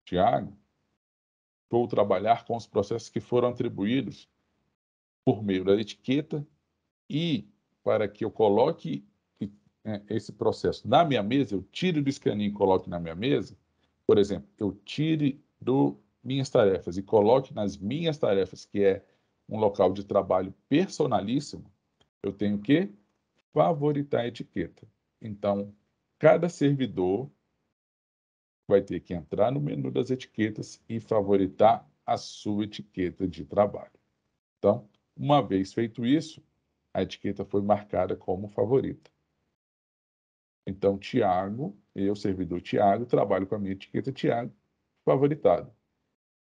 Tiago, vou trabalhar com os processos que foram atribuídos por meio da etiqueta e para que eu coloque esse processo na minha mesa, eu tire do escaninho e coloque na minha mesa, por exemplo, eu tire do minhas tarefas e coloque nas minhas tarefas, que é um local de trabalho personalíssimo, eu tenho que favoritar a etiqueta. Então, cada servidor vai ter que entrar no menu das etiquetas e favoritar a sua etiqueta de trabalho. Então, uma vez feito isso, a etiqueta foi marcada como favorita. Então, Tiago, eu, servidor Tiago, trabalho com a minha etiqueta Tiago, favoritado.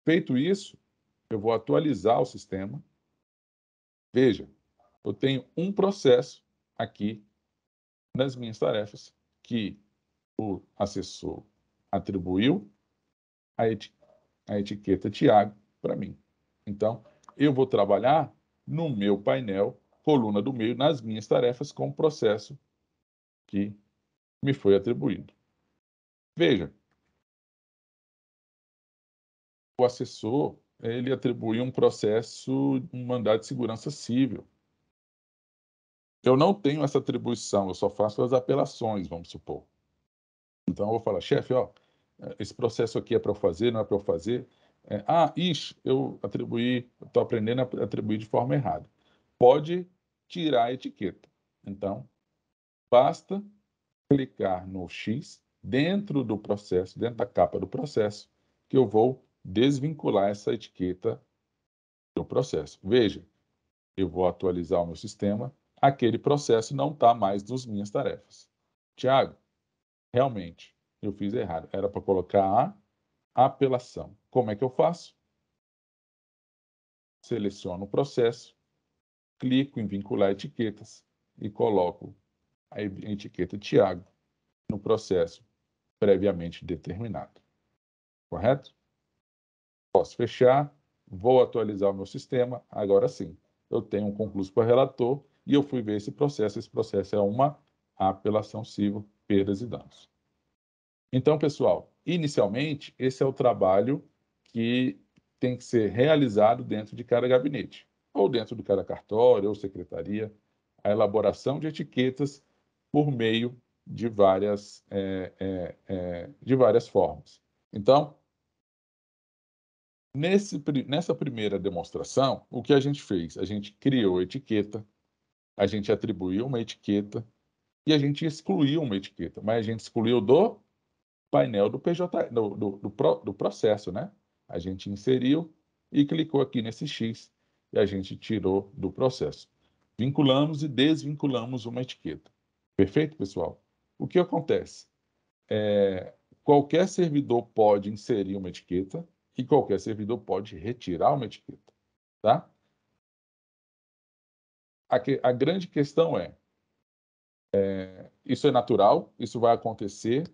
Feito isso, eu vou atualizar o sistema. Veja, eu tenho um processo aqui nas minhas tarefas que o assessor atribuiu a etiqueta Tiago para mim. Então, eu vou trabalhar no meu painel, coluna do meio, nas minhas tarefas com o processo que me foi atribuído. Veja, o assessor, ele atribuiu um processo, um mandado de segurança civil. Eu não tenho essa atribuição, eu só faço as apelações, vamos supor. Então, eu vou falar, chefe, ó, esse processo aqui é para eu fazer, não é para eu fazer? Eu atribuí, estou aprendendo a atribuir de forma errada. Pode tirar a etiqueta. Então, basta clicar no X dentro do processo, dentro da capa do processo, que eu vou desvincular essa etiqueta do processo. Veja, eu vou atualizar o meu sistema, aquele processo não está mais nas minhas tarefas. Tiago, realmente, eu fiz errado. Era para colocar a apelação. Como é que eu faço? Seleciono o processo, clico em vincular etiquetas e coloco a etiqueta Tiago no processo previamente determinado. Correto? Posso fechar, vou atualizar o meu sistema, agora sim. Eu tenho um concluso para relator e eu fui ver esse processo é uma apelação civil, perdas e danos. Então, pessoal, inicialmente, esse é o trabalho que tem que ser realizado dentro de cada gabinete, ou dentro de cada cartório, ou secretaria, a elaboração de etiquetas por meio de várias formas. Então, nessa primeira demonstração, o que a gente fez? A gente criou a etiqueta, a gente atribuiu uma etiqueta e a gente excluiu uma etiqueta, mas a gente excluiu do painel do PJ, do processo, né? A gente inseriu e clicou aqui nesse X e a gente tirou do processo. Vinculamos e desvinculamos uma etiqueta. Perfeito, pessoal? O que acontece? Qualquer servidor pode inserir uma etiqueta e qualquer servidor pode retirar uma etiqueta, tá? A grande questão isso é natural, isso vai acontecer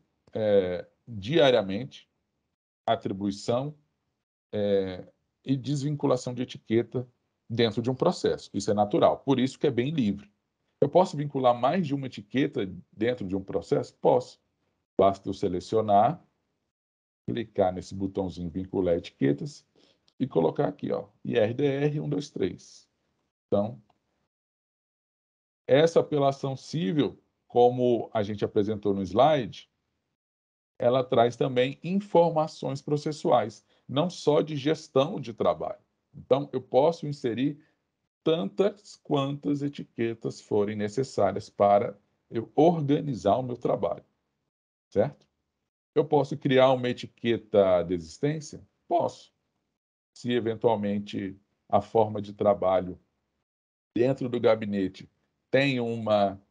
diariamente, atribuição e desvinculação de etiqueta dentro de um processo. Isso é natural, por isso que é bem livre. Eu posso vincular mais de uma etiqueta dentro de um processo? Posso. Basta eu selecionar, clicar nesse botãozinho vincular etiquetas e colocar aqui, ó, IRDR 123. Então, essa apelação civil, como a gente apresentou no slide, ela traz também informações processuais, não só de gestão de trabalho. Então, eu posso inserir tantas quantas etiquetas forem necessárias para eu organizar o meu trabalho, certo? Eu posso criar uma etiqueta de existência? Posso. Se eventualmente a forma de trabalho dentro do gabinete tem uma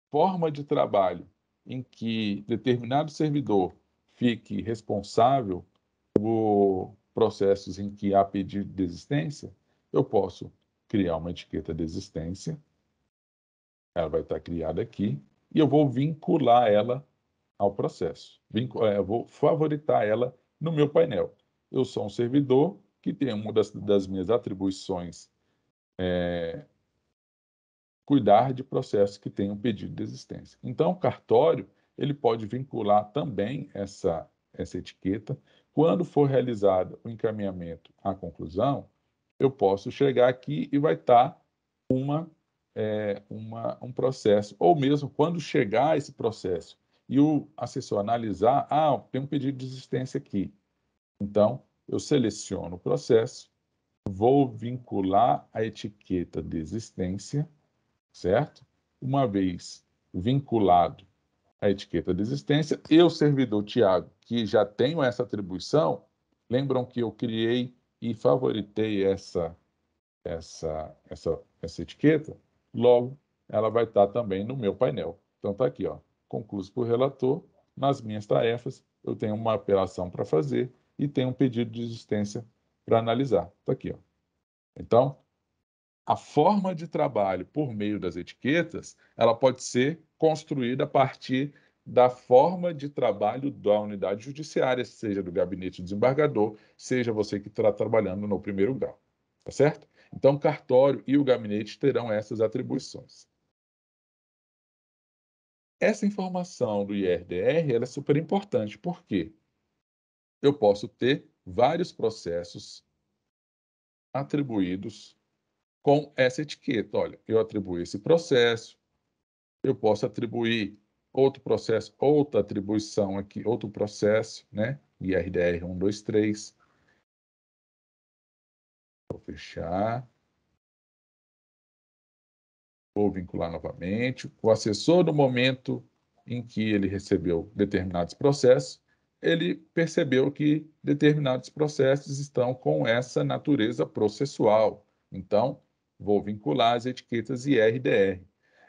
forma de trabalho em que determinado servidor fique responsável por processos em que há pedido de existência, eu posso criar uma etiqueta de existência, ela vai estar criada aqui, e eu vou vincular ela ao processo. Eu vou favoritar ela no meu painel. Eu sou um servidor que tem uma das minhas atribuições cuidar de processos que tenham pedido de existência. Então, o cartório ele pode vincular também essa etiqueta. Quando for realizado o encaminhamento à conclusão, eu posso chegar aqui e vai estar um processo, ou mesmo quando chegar esse processo e o assessor analisar, tem um pedido de existência aqui. Então, eu seleciono o processo, vou vincular a etiqueta de existência, certo? Uma vez vinculado à etiqueta de existência, eu, servidor Tiago, que já tenho essa atribuição, lembram que eu criei e favoritei essa etiqueta? Logo, ela vai estar também no meu painel. Então, está aqui, ó, concluído por relator, nas minhas tarefas, eu tenho uma apelação para fazer e tenho um pedido de existência para analisar. Está aqui, ó. Então, a forma de trabalho por meio das etiquetas, ela pode ser construída a partir da forma de trabalho da unidade judiciária, seja do gabinete do desembargador, seja você que está trabalhando no primeiro grau, tá certo? Então, o cartório e o gabinete terão essas atribuições. Essa informação do IRDR ela é super importante, porque eu posso ter vários processos atribuídos com essa etiqueta. Olha, eu atribuí esse processo, eu posso atribuir outro processo, outra atribuição aqui, outro processo, né? IRDR 123. Vou fechar. Vou vincular novamente. O assessor, no momento em que ele recebeu determinados processos, ele percebeu que determinados processos estão com essa natureza processual. Então, vou vincular as etiquetas IR/DR.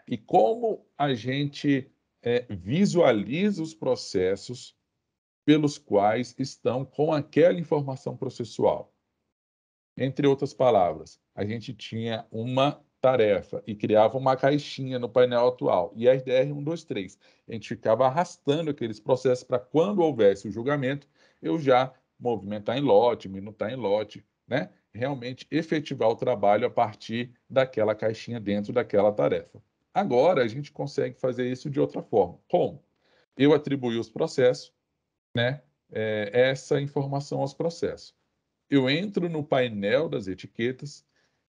E como a gente visualiza os processos pelos quais estão com aquela informação processual? Entre outras palavras, a gente tinha uma tarefa e criava uma caixinha no painel atual, IRDR 123. A gente ficava arrastando aqueles processos para quando houvesse o julgamento, eu já movimentar em lote, minutar em lote, né? Realmente efetivar o trabalho a partir daquela caixinha dentro daquela tarefa. Agora a gente consegue fazer isso de outra forma. Como? Eu atribuí os processos, né? Essa informação aos processos. Eu entro no painel das etiquetas,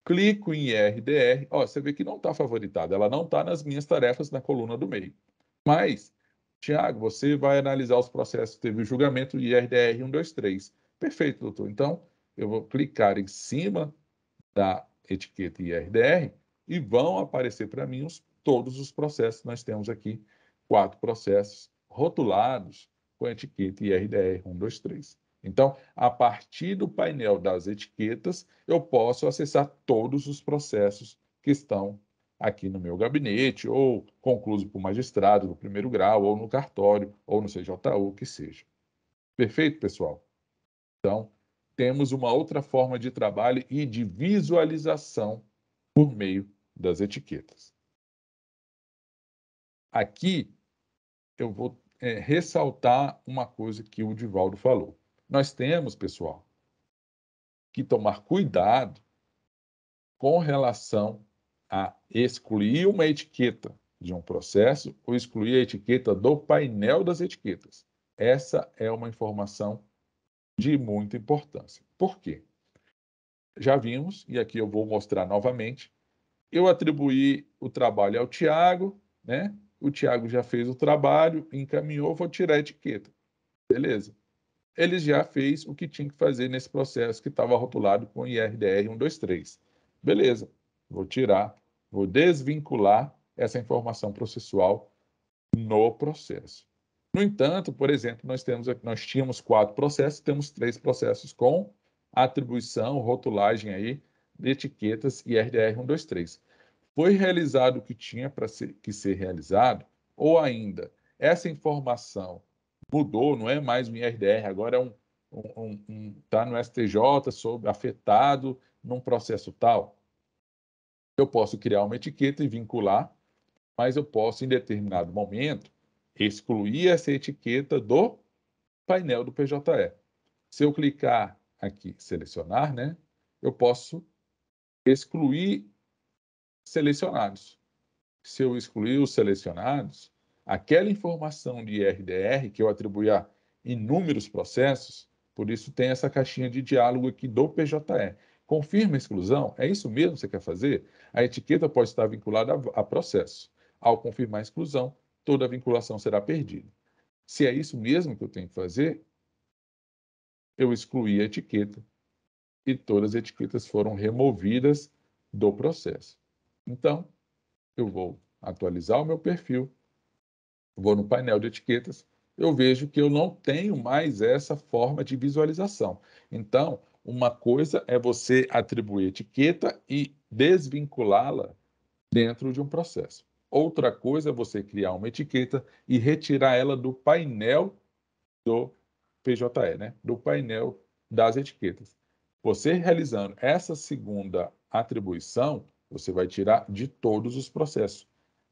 clico em IRDR, ó, você vê que não está favoritada, ela não está nas minhas tarefas na coluna do meio. Mas, Tiago, você vai analisar os processos, teve o julgamento IRDR 123. Perfeito, doutor. Então, eu vou clicar em cima da etiqueta IRDR e vão aparecer para mim todos os processos. Nós temos aqui 4 processos rotulados com a etiqueta IRDR 123. Então, a partir do painel das etiquetas, eu posso acessar todos os processos que estão aqui no meu gabinete, ou concluído por magistrado do primeiro grau, ou no cartório, ou no CJU, que seja. Perfeito, pessoal? Então, temos uma outra forma de trabalho e de visualização por meio das etiquetas. Aqui, eu vou ressaltar uma coisa que o Divaldo falou. Nós temos, pessoal, que tomar cuidado com relação a excluir uma etiqueta de um processo ou excluir a etiqueta do painel das etiquetas. Essa é uma informação de muita importância. Por quê? Já vimos, e aqui eu vou mostrar novamente, eu atribuí o trabalho ao Tiago, né? O Tiago já fez o trabalho, encaminhou, vou tirar a etiqueta. Beleza. Ele já fez o que tinha que fazer nesse processo que estava rotulado com IRDR 123. Beleza. Vou tirar, vou desvincular essa informação processual no processo. No entanto, por exemplo, nós tínhamos 4 processos, temos 3 processos com atribuição, rotulagem aí de etiquetas IRDR 123. Foi realizado o que tinha para ser realizado, ou ainda essa informação mudou, não é mais um IRDR, agora está no STJ, afetado num processo tal. Eu posso criar uma etiqueta e vincular, mas eu posso, em determinado momento, excluir essa etiqueta do painel do PJE. Se eu clicar aqui, selecionar, né, eu posso excluir selecionados. Se eu excluir os selecionados, aquela informação de IRDR que eu atribuí a inúmeros processos, por isso tem essa caixinha de diálogo aqui do PJE. Confirma a exclusão? É isso mesmo que você quer fazer? A etiqueta pode estar vinculada a processo. Ao confirmar a exclusão, toda a vinculação será perdida. Se é isso mesmo que eu tenho que fazer, eu excluí a etiqueta e todas as etiquetas foram removidas do processo. Então, eu vou atualizar o meu perfil, vou no painel de etiquetas, eu vejo que eu não tenho mais essa forma de visualização. Então, uma coisa é você atribuir etiqueta e desvinculá-la dentro de um processo. Outra coisa é você criar uma etiqueta e retirar ela do painel do PJE, né? Do painel das etiquetas. Você realizando essa segunda atribuição, você vai tirar de todos os processos.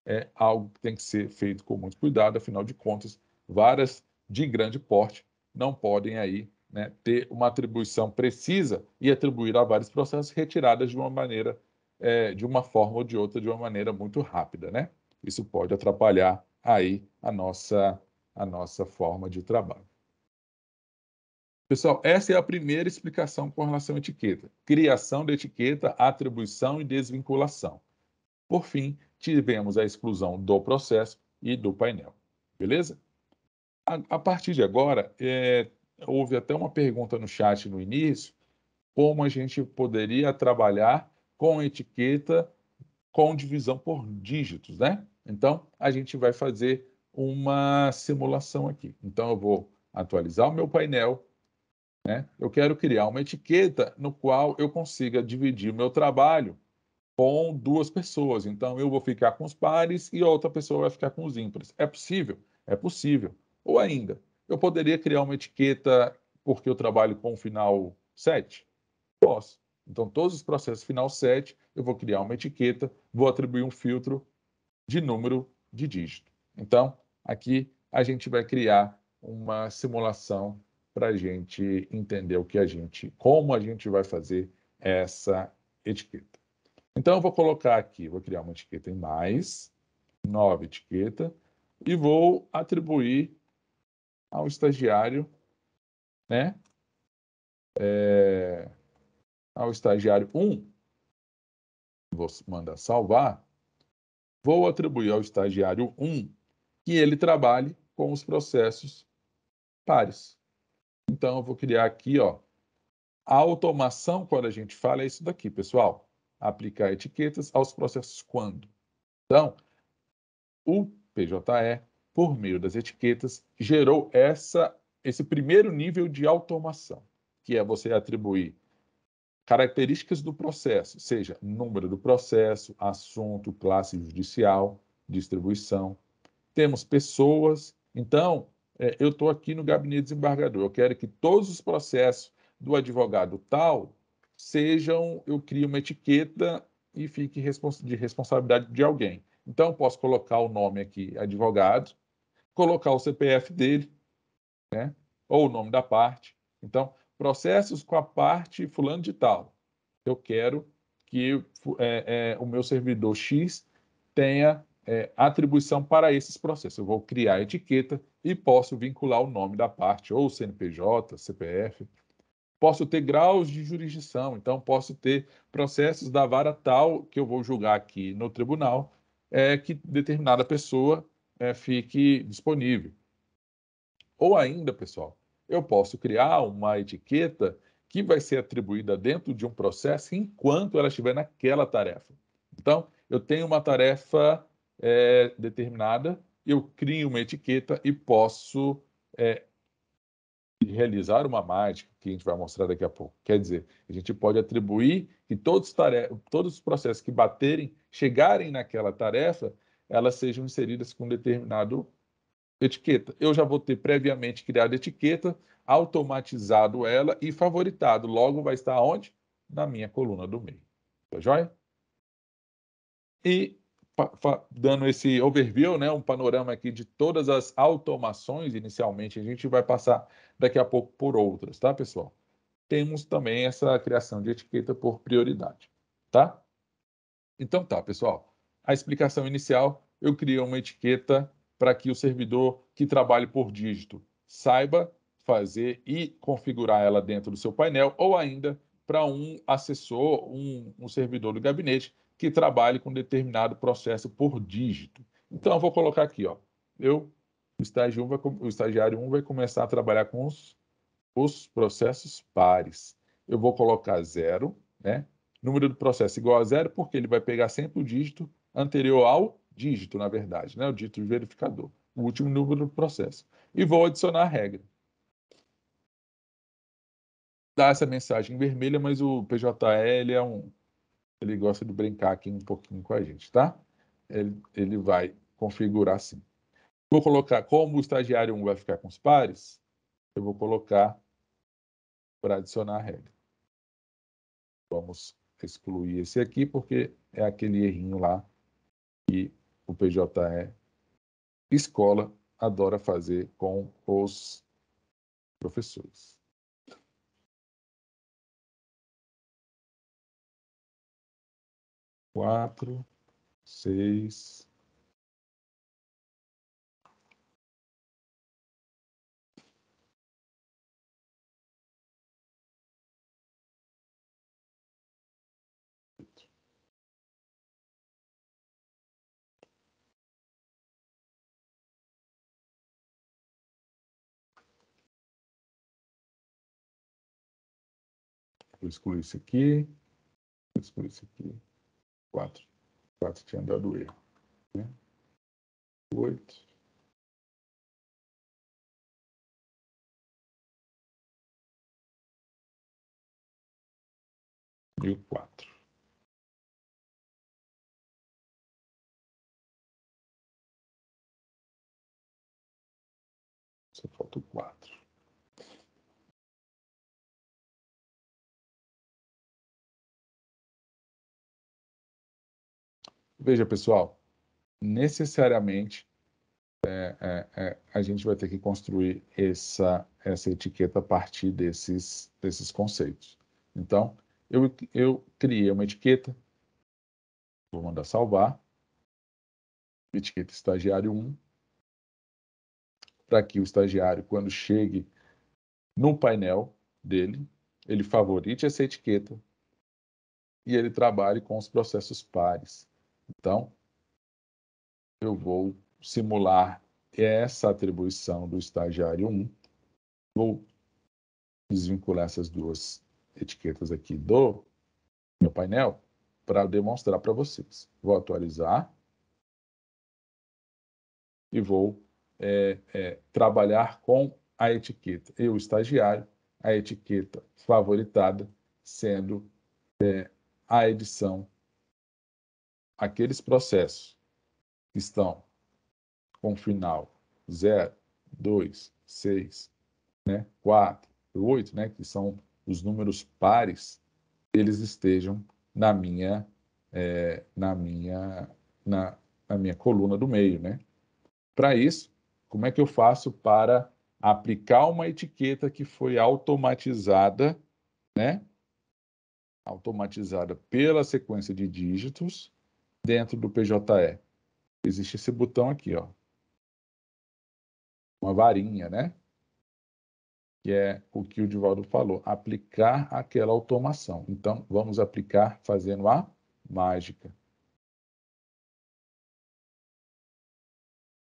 É algo que tem que ser feito com muito cuidado, afinal de contas, varas de grande porte não podem aí, né, ter uma atribuição precisa e atribuir a vários processos retiradas de uma maneira, de uma forma ou de outra, de uma maneira muito rápida, né? Isso pode atrapalhar aí a nossa forma de trabalho. Pessoal, essa é a primeira explicação com relação à etiqueta. Criação da etiqueta, atribuição e desvinculação. Por fim, tivemos a exclusão do processo e do painel. Beleza? A partir de agora, houve até uma pergunta no chat no início, como a gente poderia trabalhar com etiqueta com divisão por dígitos, né? Então, a gente vai fazer uma simulação aqui. Então, eu vou atualizar o meu painel, né? Eu quero criar uma etiqueta no qual eu consiga dividir o meu trabalho com duas pessoas. Então, eu vou ficar com os pares e a outra pessoa vai ficar com os ímpares. É possível? É possível. Ou ainda, eu poderia criar uma etiqueta porque eu trabalho com o final 7? Posso. Então, todos os processos final 7, eu vou criar uma etiqueta, vou atribuir um filtro de número de dígito. Então, aqui a gente vai criar uma simulação para a gente entender como a gente vai fazer essa etiqueta. Então, eu vou colocar aqui, vou criar uma etiqueta em mais, nova etiqueta, e vou atribuir ao estagiário, né? Ao estagiário 1, vou mandar salvar, vou atribuir ao estagiário 1 que ele trabalhe com os processos pares. Então, eu vou criar aqui, ó, a automação, quando a gente fala, é isso daqui, pessoal. Aplicar etiquetas aos processos quando. Então, o PJE, por meio das etiquetas, gerou esse primeiro nível de automação, que é você atribuir características do processo, seja número do processo, assunto, classe judicial, distribuição. Temos pessoas. Então, eu estou aqui no gabinete desembargador. Eu quero que todos os processos do advogado tal eu crie uma etiqueta e fique de responsabilidade de alguém. Então, eu posso colocar o nome aqui, advogado, colocar o CPF dele, né? Ou o nome da parte. Então, processos com a parte fulano de tal. Eu quero que o meu servidor X tenha atribuição para esses processos. Eu vou criar a etiqueta e posso vincular o nome da parte, ou CNPJ, CPF. Posso ter graus de jurisdição, então posso ter processos da vara tal que eu vou julgar aqui no tribunal, que determinada pessoa fique disponível. Ou ainda, pessoal, eu posso criar uma etiqueta que vai ser atribuída dentro de um processo enquanto ela estiver naquela tarefa. Então, eu tenho uma tarefa determinada, eu crio uma etiqueta e posso realizar uma mágica, que a gente vai mostrar daqui a pouco. Quer dizer, a gente pode atribuir que todos os processos que chegarem naquela tarefa, elas sejam inseridas com determinado etiqueta. Eu já vou ter previamente criado a etiqueta, automatizado ela e favoritado. Logo vai estar onde? Na minha coluna do meio. Tá joia? E dando esse overview, né, um panorama aqui de todas as automações, inicialmente, a gente vai passar daqui a pouco por outras, tá, pessoal? Temos também essa criação de etiqueta por prioridade, tá? Então tá, pessoal. A explicação inicial, eu criei uma etiqueta para que o servidor que trabalhe por dígito saiba fazer e configurar ela dentro do seu painel, ou ainda para um assessor, um servidor do gabinete que trabalhe com determinado processo por dígito. Então, eu vou colocar aqui, ó, o estagiário 1 vai começar a trabalhar com os processos pares. Eu vou colocar 0, né? Número do processo igual a 0, porque ele vai pegar sempre o dígito anterior ao dígito, na verdade, né? O dígito verificador, o último número do processo. E vou adicionar a regra. Dá essa mensagem vermelha, mas o PJE, ele gosta de brincar aqui um pouquinho com a gente, tá? Ele vai configurar assim. Vou colocar, como o estagiário 1 vai ficar com os pares, eu vou colocar para adicionar a regra. Vamos excluir esse aqui, porque é aquele errinho lá que o PJE Escola adora fazer com os professores. Quatro, 6. Vou excluir isso aqui. Vou excluir isso aqui. 4. 4 tinha dado erro. Né? 8. 1004. Só falta o 4. Veja, pessoal, necessariamente a gente vai ter que construir essa etiqueta a partir desses conceitos. Então, eu criei uma etiqueta, vou mandar salvar, etiqueta estagiário 1, para que o estagiário, quando chegue no painel dele, ele favorite essa etiqueta e ele trabalhe com os processos pares. Então, eu vou simular essa atribuição do estagiário 1, vou desvincular essas duas etiquetas aqui do meu painel para demonstrar para vocês. Vou atualizar e vou trabalhar com a etiqueta. Eu, estagiário, a etiqueta favoritada sendo a edição, aqueles processos que estão com final 0, 2, 6, né, 4, 8, né, que são os números pares, eles estejam na minha coluna do meio, né? Para isso, como é que eu faço para aplicar uma etiqueta que foi automatizada, né? Automatizada pela sequência de dígitos dentro do PJE. Existe esse botão aqui, ó. Uma varinha, né? Que é o que o Divaldo falou, aplicar aquela automação. Então, vamos aplicar fazendo a mágica.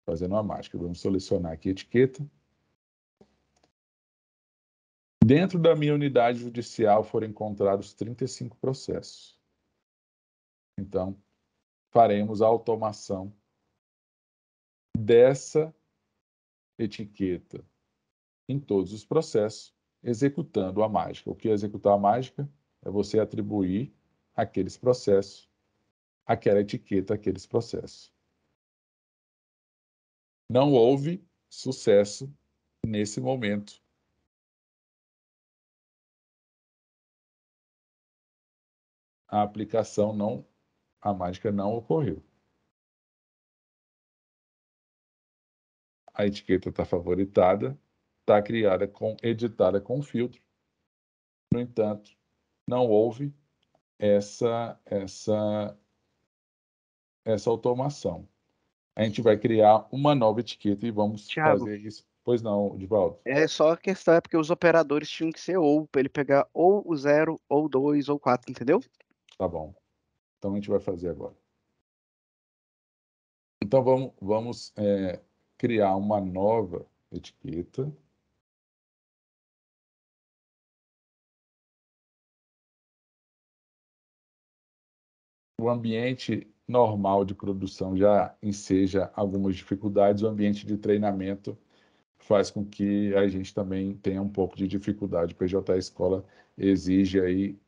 Fazendo uma mágica. Vamos selecionar aqui a etiqueta. Dentro da minha unidade judicial foram encontrados 35 processos. Então, faremos a automação dessa etiqueta em todos os processos, executando a mágica. O que é executar a mágica? É você atribuir aqueles processos, aquela etiqueta, aqueles processos. Não houve sucesso nesse momento. A aplicação não, a mágica não ocorreu. A etiqueta está favoritada, está criada editada com filtro. No entanto, não houve essa automação. A gente vai criar uma nova etiqueta e vamos Thiago, fazer isso. Pois não, Divaldo? é só a questão, é porque os operadores tinham que ser ou, para ele pegar ou o 0, ou 2, ou 4, entendeu? Tá bom. Então a gente vai fazer agora. Então vamos criar uma nova etiqueta. O ambiente normal de produção já enseja algumas dificuldades, o ambiente de treinamento faz com que a gente também tenha um pouco de dificuldade. O PJ Escola exige aí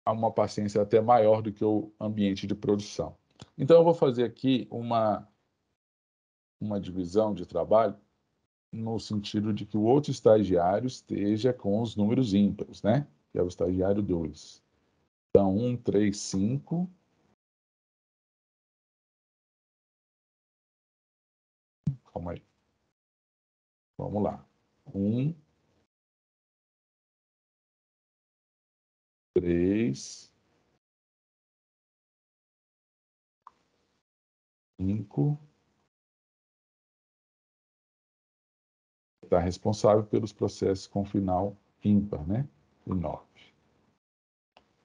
uma paciência até maior do que o ambiente de produção. Então, eu vou fazer aqui uma divisão de trabalho no sentido de que o outro estagiário esteja com os números ímpares, né? Que é o estagiário 2. Então, 1, 3, 5. Calma aí. Vamos lá. 1, 3, 5. Está responsável pelos processos com final ímpar, né? E 9.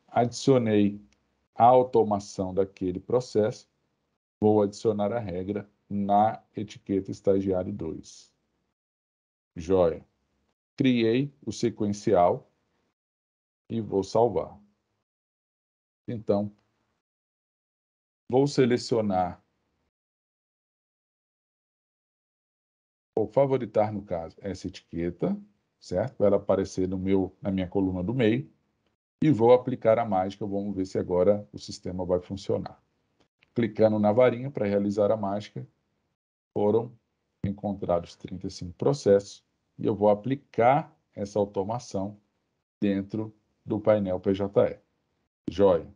Adicionei a automação daquele processo, vou adicionar a regra na etiqueta estagiário 2. Joia. Criei o sequencial e vou salvar. Então, vou selecionar, ou favoritar, no caso, essa etiqueta, certo? Vai aparecer na minha coluna do meio e vou aplicar a mágica. Vamos ver se agora o sistema vai funcionar. Clicando na varinha para realizar a mágica, foram encontrados 35 processos e eu vou aplicar essa automação dentro do painel PJE. Joia.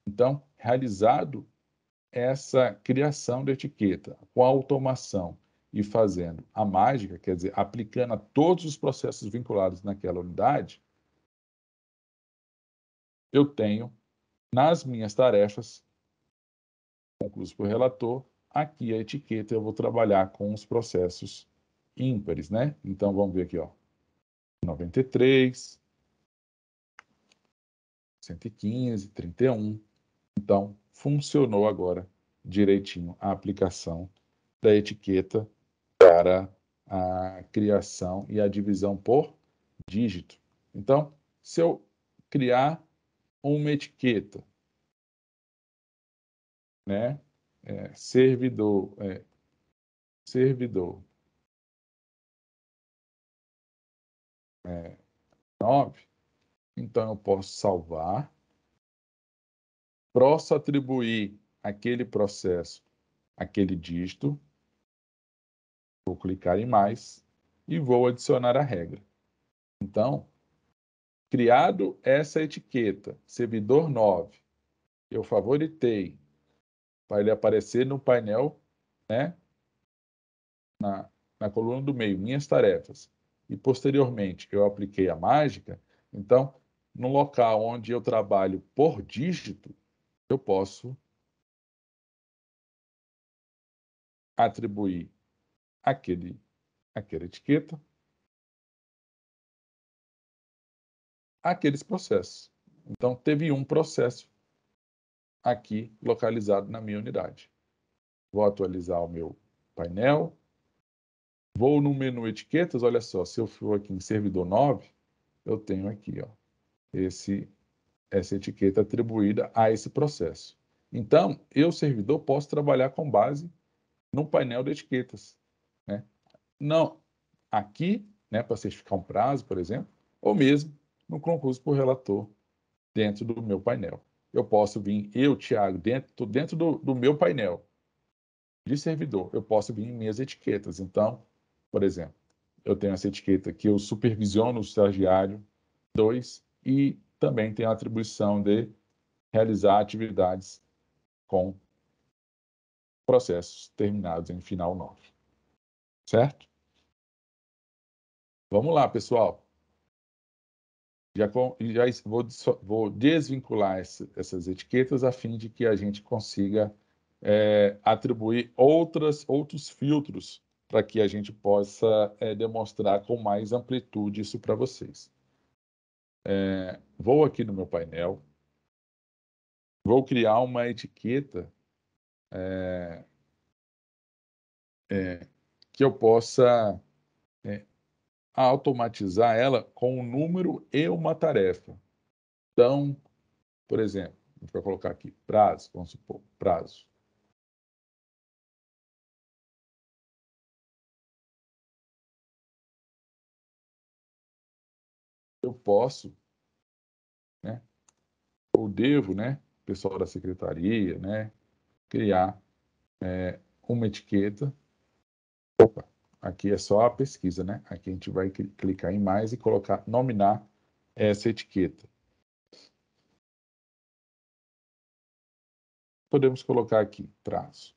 Então, realizado essa criação de etiqueta com a automação e fazendo a mágica, quer dizer, aplicando a todos os processos vinculados naquela unidade, eu tenho nas minhas tarefas, concluídas por relator, aqui a etiqueta eu vou trabalhar com os processos ímpares, né? Então, vamos ver aqui, ó. 93, 115, 31. Então, funcionou agora direitinho a aplicação da etiqueta para a criação e a divisão por dígito. Então, se eu criar uma etiqueta, né, servidor 9, então eu posso salvar, posso atribuir aquele processo, aquele dígito, vou clicar em mais e vou adicionar a regra. Então, criado essa etiqueta, servidor 9, eu favoritei para ele aparecer no painel, né, na coluna do meio, minhas tarefas, e posteriormente eu apliquei a mágica, então, no local onde eu trabalho por dígito, eu posso atribuir aquela etiqueta àqueles processos. Então, teve um processo aqui localizado na minha unidade. Vou atualizar o meu painel, vou no menu etiquetas, olha só, se eu for aqui em servidor 9, eu tenho aqui, ó, essa etiqueta atribuída a esse processo. Então, eu, servidor, posso trabalhar com base no painel de etiquetas, né? Não aqui, né, para certificar um prazo, por exemplo, ou mesmo no concurso por relator dentro do meu painel. Eu posso vir, Thiago, dentro do meu painel de servidor, eu posso vir em minhas etiquetas. Então, por exemplo, eu tenho essa etiqueta que eu supervisiono o estagiário 2 e também tenho a atribuição de realizar atividades com processos terminados em final 9. Certo? Vamos lá, pessoal. Já vou desvincular essas etiquetas a fim de que a gente consiga atribuir outros filtros para que a gente possa demonstrar com mais amplitude isso para vocês. Vou aqui no meu painel, vou criar uma etiqueta que eu possa automatizar ela com um número e uma tarefa. Então, por exemplo, a gente vai colocar aqui prazo, vamos supor, prazo. Eu posso, né, ou devo, né, pessoal da secretaria, né, criar uma etiqueta. Opa, aqui é só a pesquisa, né? Aqui a gente vai clicar em mais e colocar, nominar essa etiqueta. Podemos colocar aqui, prazo.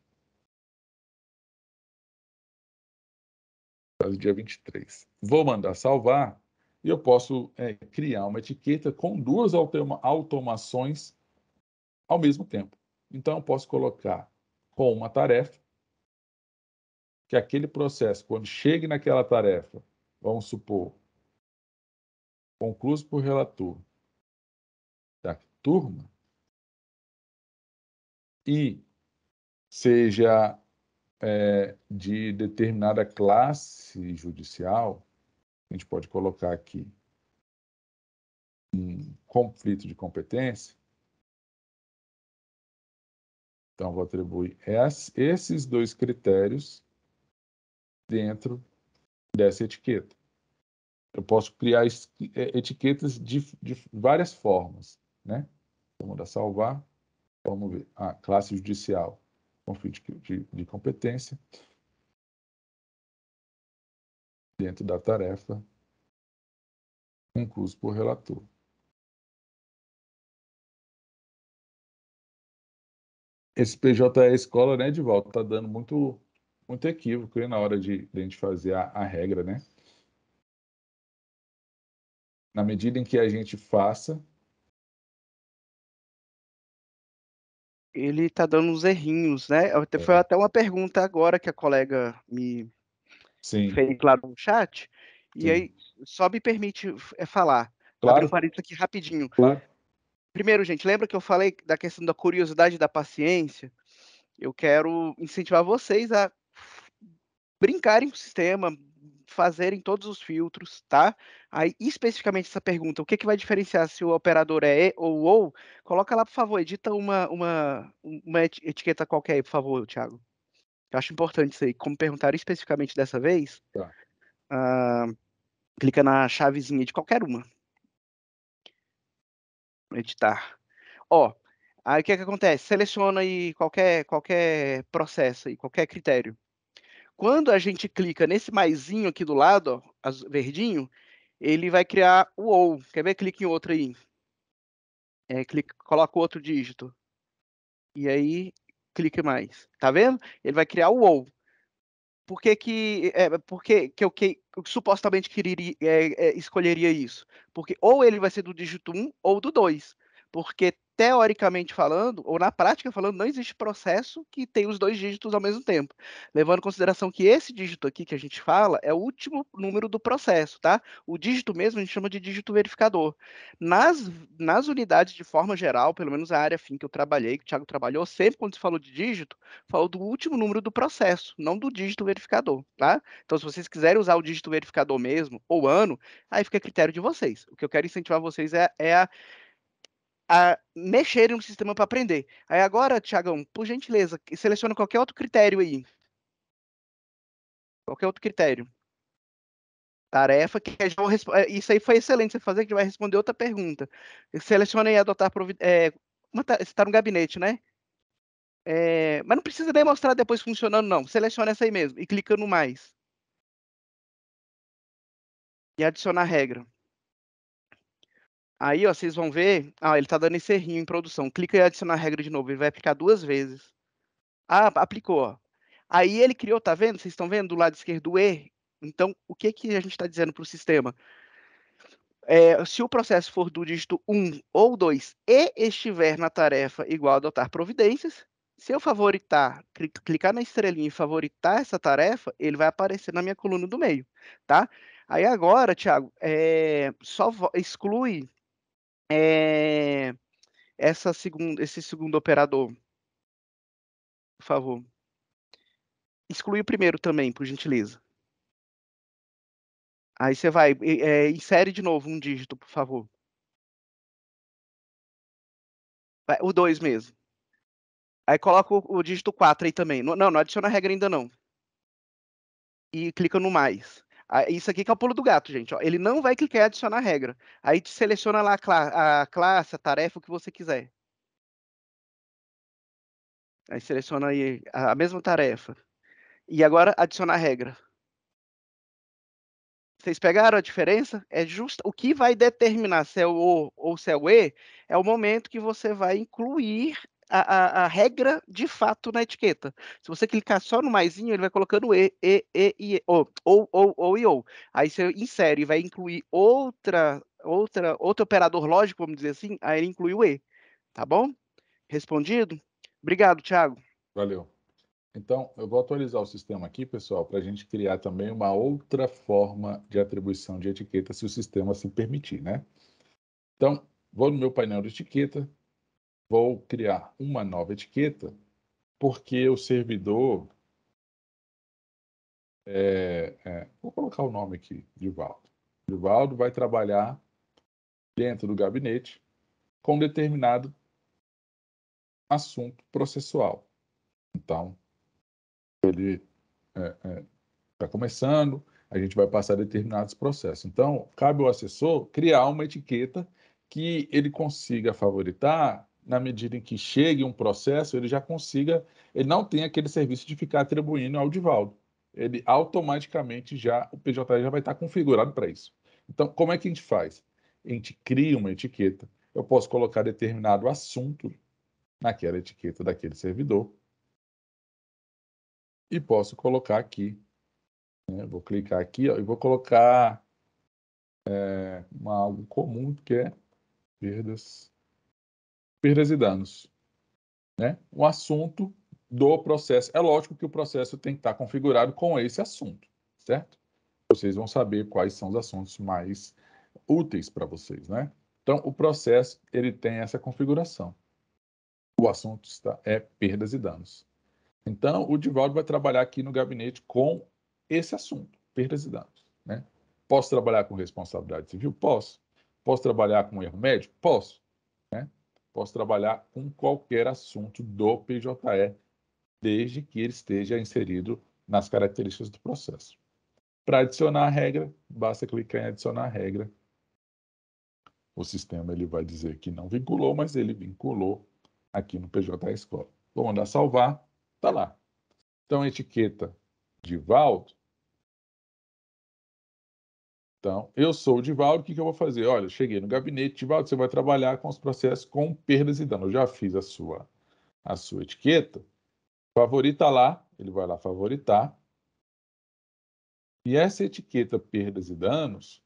Prazo dia 23. Vou mandar salvar e eu posso criar uma etiqueta com duas automações ao mesmo tempo. Então, eu posso colocar com uma tarefa, que aquele processo, quando chegue naquela tarefa, vamos supor, concluído por relator da turma, e seja de determinada classe judicial, a gente pode colocar aqui um conflito de competência. Então, vou atribuir esses dois critérios dentro dessa etiqueta. eu posso criar etiquetas de várias formas, né? Vamos dar salvar. Vamos ver. Classe judicial, conflito de competência. Dentro da tarefa, concluído por relator. Esse PJE escola, né, Edivaldo, está dando muito equívoco aí na hora de a gente fazer a regra, né? Na medida em que a gente faça... Ele está dando uns errinhos, né? Foi até uma pergunta agora que a colega me Sim, fez lá no chat. E sim. aí, só me permite falar. Abrir um Claro, parênteses aqui rapidinho. claro. Primeiro, gente, lembra que eu falei da questão da curiosidade e da paciência? Eu quero incentivar vocês a brincarem com o sistema, fazerem todos os filtros, tá? Aí, especificamente essa pergunta, o que vai diferenciar se o operador é E ou? Coloca lá, por favor, edita uma etiqueta qualquer aí, por favor, Thiago. Eu acho importante isso aí. Como perguntaram especificamente dessa vez, Tá. clica na chavezinha de qualquer uma. Editar. Ó, aí o que acontece? Seleciona aí qualquer processo aí, qualquer critério. Quando a gente clica nesse maisinho aqui do lado, ó, verdinho, ele vai criar o OU. Quer ver? Clica em outro aí. Coloca o outro dígito. E aí, clique mais. Tá vendo? Ele vai criar o OU. Por que eu supostamente escolheria isso? Porque ou ele vai ser do dígito 1 ou do 2. Porque, teoricamente falando, ou na prática falando, não existe processo que tem os dois dígitos ao mesmo tempo. Levando em consideração que esse dígito aqui que a gente fala é o último número do processo, tá? O dígito mesmo a gente chama de dígito verificador. Nas unidades, de forma geral, pelo menos a área fim que eu trabalhei, que o Thiago trabalhou, sempre quando se falou de dígito, falou do último número do processo, não do dígito verificador, tá? Então, se vocês quiserem usar o dígito verificador mesmo, ou ano, aí fica a critério de vocês. O que eu quero incentivar vocês é a mexerem no sistema para aprender. Aí agora, Thiagão, por gentileza, seleciona qualquer outro critério aí. Qualquer outro critério. Tarefa, que isso aí foi excelente você fazer, que já vai responder outra pergunta. Seleciona aí adotar providência. Você está no gabinete, né? Mas não precisa nem mostrar depois funcionando, não. Seleciona essa aí mesmo e clica no mais. E adicionar regra. Aí, ó, vocês vão ver. Ele tá dando esse errinho em produção. Clica em adicionar regra de novo. Ele vai aplicar 2 vezes. Aplicou, ó. Aí ele criou, tá vendo? Vocês estão vendo do lado esquerdo o E? Então, o que a gente está dizendo para o sistema? Se o processo for do dígito 1 ou 2 e estiver na tarefa igual a adotar providências, se eu favoritar, clicar na estrelinha e favoritar essa tarefa, ele vai aparecer na minha coluna do meio, tá? Aí agora, Thiago, só exclui esse segundo operador, por favor. Exclui o primeiro também, por gentileza. Aí você vai, insere de novo um dígito, por favor. O 2 mesmo. Aí coloca o dígito 4 aí também. Não adiciona a regra ainda não. E clica no mais. Isso aqui que é o pulo do gato, gente. Ó. Ele não vai clicar em adicionar regra. Aí seleciona lá a classe, a tarefa, o que você quiser. Aí seleciona aí a mesma tarefa. E agora adicionar regra. Vocês pegaram a diferença? É justo. O que vai determinar se é o O ou se é o E é o momento que você vai incluir a regra de fato na etiqueta. Se você clicar só no maisinho, ele vai colocando E, ou e ou. Aí você insere e vai incluir outro operador lógico, vamos dizer assim, aí ele inclui o E. Tá bom? Respondido? Obrigado, Thiago. Valeu. Então, eu vou atualizar o sistema aqui, pessoal, para a gente criar também uma outra forma de atribuição de etiqueta, se o sistema se permitir, né? Então, vou no meu painel de etiqueta, vou criar uma nova etiqueta, porque o servidor... vou colocar o nome aqui, Divaldo. Divaldo vai trabalhar dentro do gabinete com determinado assunto processual. Então, ele está começando, a gente vai passar determinados processos. Então, cabe ao assessor criar uma etiqueta que ele consiga favoritar na medida em que chegue um processo, ele já consiga, ele não tem aquele serviço de ficar atribuindo ao Divaldo. Ele automaticamente o PJE já vai estar configurado para isso. Então, como é que a gente faz? A gente cria uma etiqueta, eu posso colocar determinado assunto naquela etiqueta daquele servidor e posso colocar aqui, né? Vou clicar aqui, ó, e vou colocar algo comum que é perdas e danos, né? O assunto do processo. É lógico que o processo tem que estar configurado com esse assunto, certo? Vocês vão saber quais são os assuntos mais úteis para vocês, né? Então, o processo, ele tem essa configuração. O assunto é perdas e danos. Então, o Divaldo vai trabalhar aqui no gabinete com esse assunto, perdas e danos, né? Posso trabalhar com responsabilidade civil? Posso. Posso trabalhar com erro médico? Posso, né? Posso trabalhar com qualquer assunto do PJE, desde que ele esteja inserido nas características do processo. Para adicionar a regra, basta clicar em adicionar a regra. O sistema ele vai dizer que não vinculou, mas ele vinculou aqui no PJE Escola. Vou mandar salvar, está lá. Então, a etiqueta Divaldo. Então, eu sou o Divaldo, o que eu vou fazer? Olha, cheguei no gabinete, Divaldo, você vai trabalhar com os processos com perdas e danos. Eu já fiz a sua etiqueta. Favorita lá, ele vai lá favoritar. E essa etiqueta perdas e danos,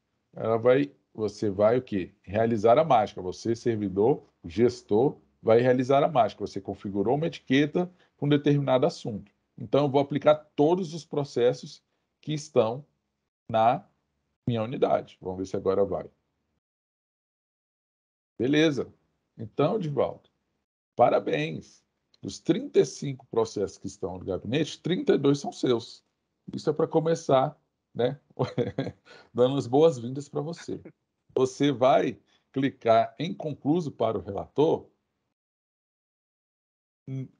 você vai o quê? Realizar a mágica. Você, servidor, gestor, vai realizar a mágica. Você configurou uma etiqueta com determinado assunto. Então, eu vou aplicar todos os processos que estão na minha unidade. Vamos ver se agora vai. Beleza. Então, Divaldo, parabéns. Dos 35 processos que estão no gabinete, 32 são seus. Isso é para começar, né? Dando as boas-vindas para você. Você vai clicar em concluso para o relator.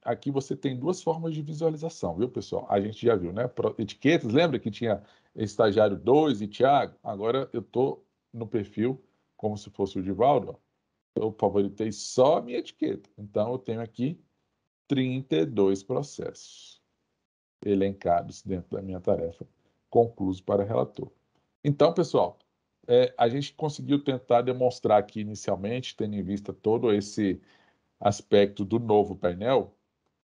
Aqui você tem duas formas de visualização, viu, pessoal? A gente já viu, né? Etiquetas, lembra que tinha estagiário 2 e Tiago? Agora eu estou no perfil como se fosse o Divaldo. Ó. Eu favoritei só a minha etiqueta. Então, eu tenho aqui 32 processos elencados dentro da minha tarefa, concluso para relator. Então, pessoal, a gente conseguiu tentar demonstrar aqui inicialmente, tendo em vista todo esse aspecto do novo painel,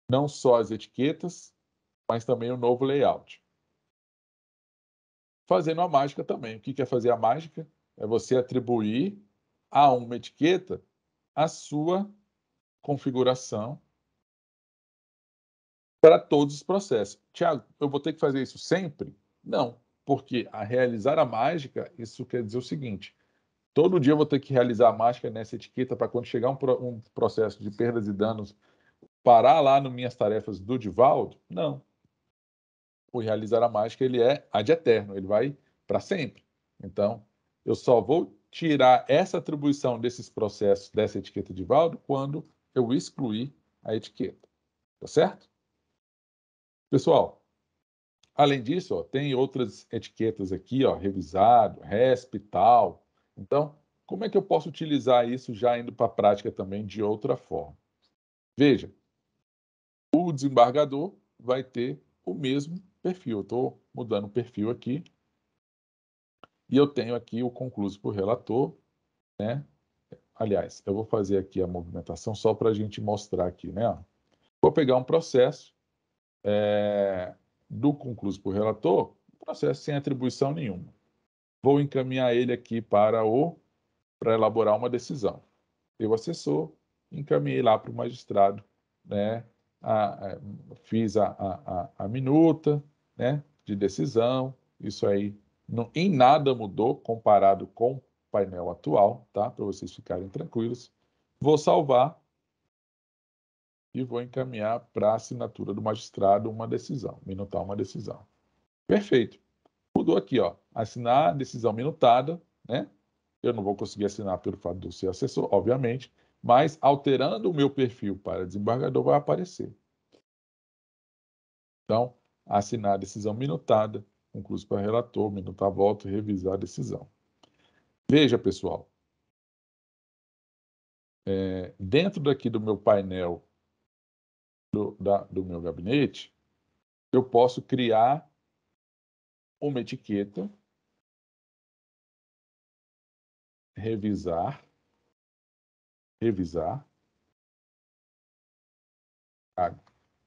não só as etiquetas, mas também o novo layout. Fazendo a mágica também. O que é fazer a mágica? É você atribuir a uma etiqueta a sua configuração para todos os processos. Tiago, eu vou ter que fazer isso sempre? Não, porque a realizar a mágica, isso quer dizer o seguinte, todo dia eu vou ter que realizar a mágica nessa etiqueta para quando chegar um processo de perdas e danos, parar lá nas minhas tarefas do Divaldo? Não. O realizar a mágica, ele é ad eterno, ele vai para sempre. Então, eu só vou tirar essa atribuição desses processos, dessa etiqueta Divaldo, quando eu excluir a etiqueta. Tá certo? Pessoal, além disso, ó, tem outras etiquetas aqui, ó, revisado, RESP e tal. Então, como é que eu posso utilizar isso já indo para a prática também de outra forma? Veja, o desembargador vai ter o mesmo perfil. Eu estou mudando o perfil aqui. E eu tenho aqui o concluso por relator, né? Aliás, eu vou fazer aqui a movimentação só para a gente mostrar aqui, né? Vou pegar um processo do concluso por relator, processo sem atribuição nenhuma. Vou encaminhar ele aqui para elaborar uma decisão. Eu, assessor, encaminhei lá para o magistrado, né? Fiz a minuta, né? De decisão. Isso aí em nada mudou comparado com o painel atual, tá? Para vocês ficarem tranquilos. Vou salvar e vou encaminhar para a assinatura do magistrado uma decisão, minutar uma decisão. Perfeito. Mudou aqui, ó. Assinar decisão minutada, né? Eu não vou conseguir assinar pelo fato de eu ser assessor, obviamente, mas alterando o meu perfil para desembargador vai aparecer. Então, assinar a decisão minutada concluídos para relator, minutar voto e revisar a decisão. Veja, pessoal, dentro daqui do meu painel do meu gabinete, eu posso criar uma etiqueta, revisar.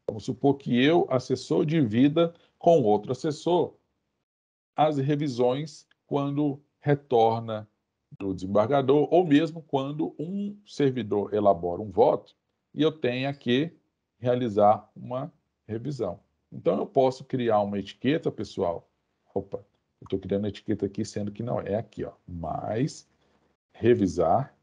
Vamos supor que eu, assessor, divida com outro assessor as revisões quando retorna do desembargador, ou mesmo quando um servidor elabora um voto e eu tenha que realizar uma revisão. Então, eu posso criar uma etiqueta, pessoal. Opa, eu estou criando a etiqueta aqui, sendo que não é aqui, ó. Mais revisar.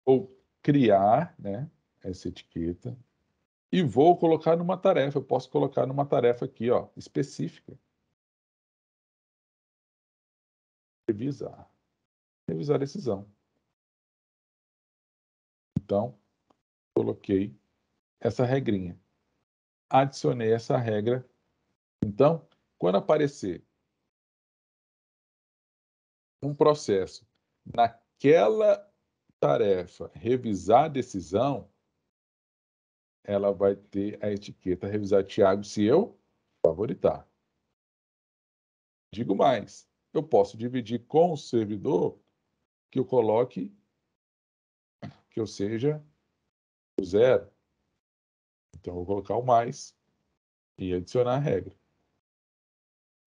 Ou criar, né, essa etiqueta e vou colocar numa tarefa. Eu posso colocar numa tarefa aqui, ó, específica. Revisar a decisão. Então, coloquei essa regrinha. Adicionei essa regra. Então, quando aparecer um processo naquela tarefa, revisar a decisão, ela vai ter a etiqueta revisar Thiago se eu favoritar. Digo mais, eu posso dividir com o servidor que eu coloque, que eu seja o 0. Então, eu vou colocar o mais e adicionar a regra.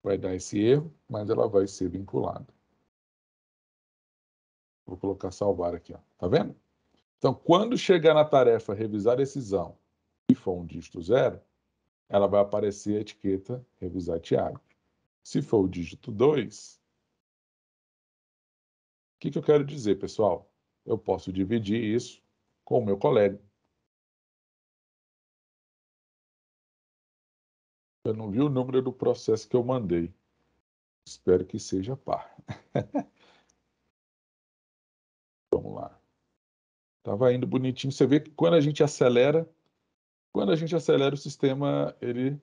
Vai dar esse erro, mas ela vai ser vinculada. Vou colocar salvar aqui, ó. Tá vendo? Então, quando chegar na tarefa revisar a decisão e for um dígito 0, ela vai aparecer a etiqueta revisar Thiago. Se for o dígito 2, o que eu quero dizer, pessoal? Eu posso dividir isso com o meu colega. Eu não vi o número do processo que eu mandei. Espero que seja par. Vamos lá. Estava indo bonitinho. Você vê que quando a gente acelera o sistema, ele...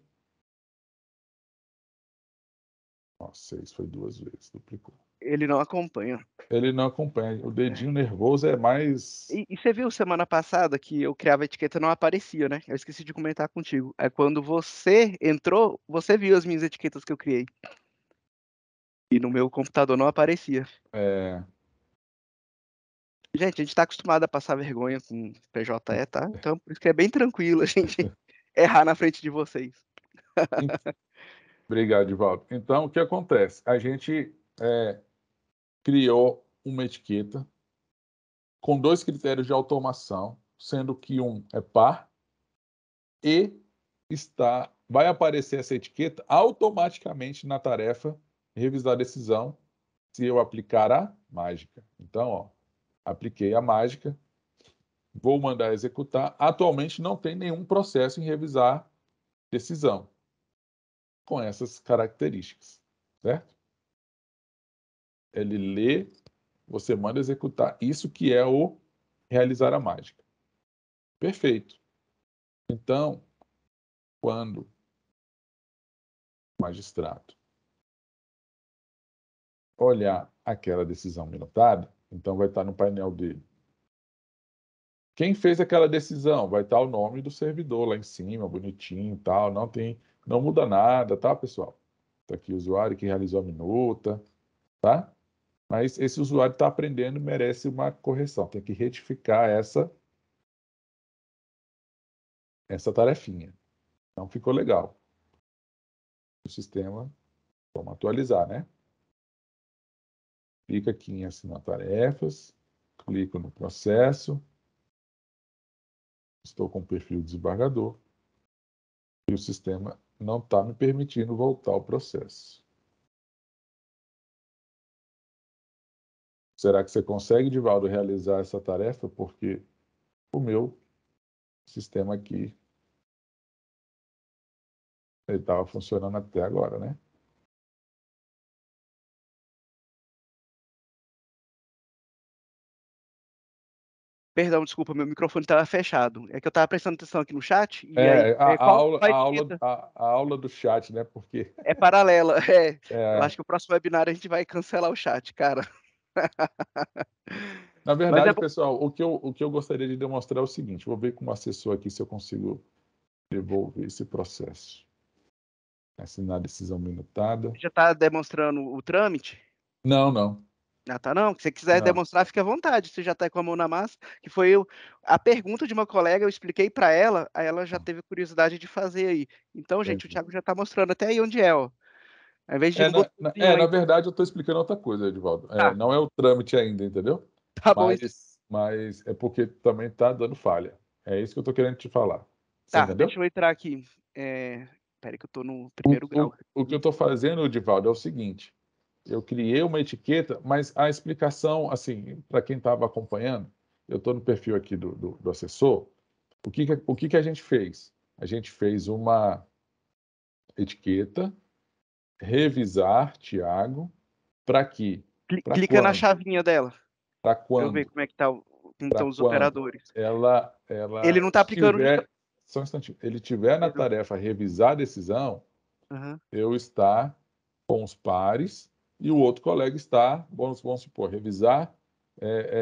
Nossa, isso foi 2 vezes, duplicou. Ele não acompanha. Ele não acompanha. O dedinho nervoso é mais... E você viu semana passada que eu criava a etiqueta e não aparecia, né? Eu esqueci de comentar contigo. É quando você entrou, você viu as minhas etiquetas que eu criei. E no meu computador não aparecia. Gente, a gente tá acostumado a passar vergonha com PJE, tá? Então, por isso que é bem tranquilo a gente errar na frente de vocês. Obrigado, Divaldo. Então, o que acontece? A gente criou uma etiqueta com 2 critérios de automação, sendo que um é par e vai aparecer essa etiqueta automaticamente na tarefa revisar a decisão se eu aplicar a mágica. Então, ó, apliquei a mágica, vou mandar executar. Atualmente não tem nenhum processo em revisar decisão com essas características, certo? Ele lê, você manda executar. Isso que é o realizar a mágica. Perfeito. Então, quando o magistrado olhar aquela decisão minutada, então vai estar no painel dele. Quem fez aquela decisão? Vai estar o nome do servidor lá em cima, bonitinho e tal. Não muda nada, tá, pessoal? Está aqui o usuário que realizou a minuta, tá? Mas esse usuário está aprendendo e merece uma correção. Tem que retificar essa tarefinha. Então, ficou legal. O sistema, vamos atualizar, né? Clica aqui em assinar tarefas, clico no processo, estou com o perfil do desembargador e o sistema não está me permitindo voltar ao processo. Será que você consegue, Divaldo, realizar essa tarefa? Porque o meu sistema aqui estava funcionando até agora, né? Perdão, desculpa, meu microfone estava fechado. É que eu estava prestando atenção aqui no chat, e aí, qual etiqueta? A aula do chat, né? Porque É paralela, é. Eu é, acho que o próximo webinar a gente vai cancelar o chat, cara. na Mas é verdade, bom. pessoal, o que eu gostaria de demonstrar é o seguinte: vou ver com o assessor aqui se eu consigo devolver esse processo. Assinar a decisão minutada. Já está demonstrando o trâmite? Não, não, Ah, tá não. Se você quiser não. demonstrar, fique à vontade. Você já está com a mão na massa, que foi a pergunta de uma colega, eu expliquei para ela, aí ela já teve curiosidade de fazer aí. Então, gente, o Entendi. Thiago já está mostrando até aí onde é, ó. Ao invés de no botãozinho lá Na em verdade, eu estou explicando outra coisa, Edivaldo. tá, Não é o trâmite ainda, entendeu? tá bom então. Mas é porque também está dando falha. É isso que eu estou querendo te falar. Você Tá, entendeu? deixa eu entrar aqui. Espera aí que eu tô no primeiro grau. O que eu estou fazendo, Edivaldo, é o seguinte: eu criei uma etiqueta, mas a explicação, assim, para quem estava acompanhando, eu estou no perfil aqui do assessor. O que que a gente fez? A gente fez uma etiqueta, revisar, Tiago, para que, para Clica na quando, chavinha dela, para pra eu ver quando, como é que tá como para estão os quando operadores. Ele ela não tá aplicando justa estiver, só um instantinho, ele tiver na perdão. tarefa revisar a decisão, Aham. eu estar com os pares e o outro colega está, vamos supor, revisar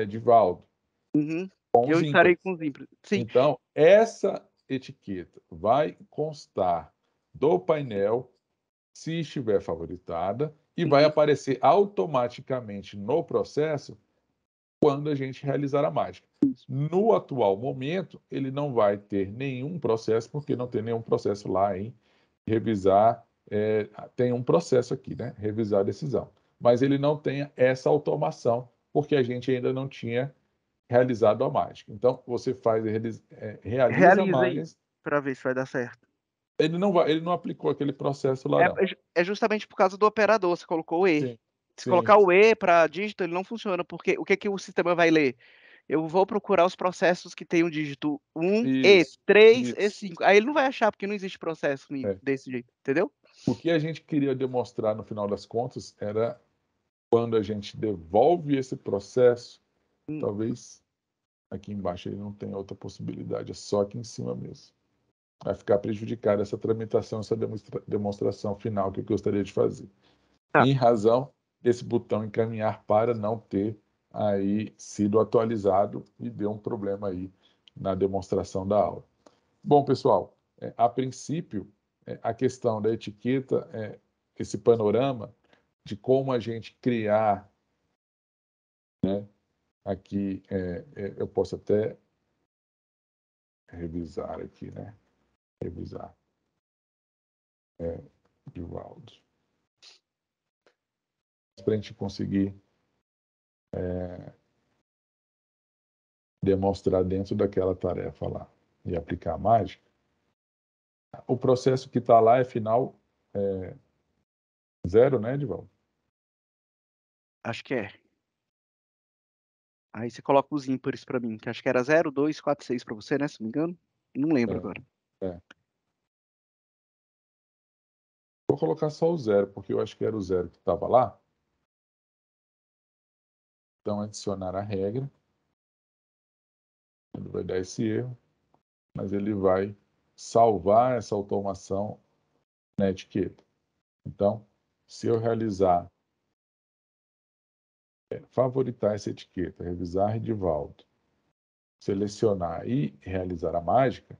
Divaldo, Uhum. com Eu os estarei ímpares. com os ímpares. Sim. Então, essa etiqueta vai constar do painel se estiver favoritada e vai Uhum. aparecer automaticamente no processo quando a gente realizar a mágica. No atual momento, ele não vai ter nenhum processo, porque não tem nenhum processo lá em revisar. Tem um processo aqui, né? Revisar a decisão. Mas ele não tem essa automação, porque a gente ainda não tinha realizado a mágica. Então, você realiza a Realiza aí, mágica. pra ver se vai dar certo. Ele não aplicou aquele processo lá, É não. é justamente por causa do operador, você colocou o E. Sim, Se sim, colocar o E para dígito, ele não funciona, porque o que que o sistema vai ler? Eu vou procurar os processos que tem o dígito 1, E, isso, 3, isso. E5. Aí ele não vai achar, porque não existe processo É. desse jeito, entendeu? O que a gente queria demonstrar no final das contas era quando a gente devolve esse processo, Hum. talvez aqui embaixo ele não tenha outra possibilidade, é só aqui em cima mesmo. Vai ficar prejudicada essa tramitação, essa demonstração final que eu gostaria de fazer. Tá. Em razão desse botão encaminhar para não ter aí sido atualizado e deu um problema aí na demonstração da aula. Bom, pessoal, a princípio, a questão da etiqueta, esse panorama de como a gente criar, né, aqui, eu posso até revisar aqui, né? Revisar, Divaldo. Para a gente conseguir demonstrar dentro daquela tarefa lá e aplicar a mágica. O processo que está lá é final 0, né, Divaldo? Acho que é. Aí você coloca os ímpares pra mim, que acho que era 0, 2, 4, 6 pra você, né, se não me engano. Não lembro É, agora. é. Vou colocar só o 0, porque eu acho que era o 0 que estava lá. Então, adicionar a regra. Ele vai dar esse erro, mas ele vai salvar essa automação na etiqueta. Então, se eu realizar, favoritar essa etiqueta, revisar Edivaldo, selecionar e realizar a mágica,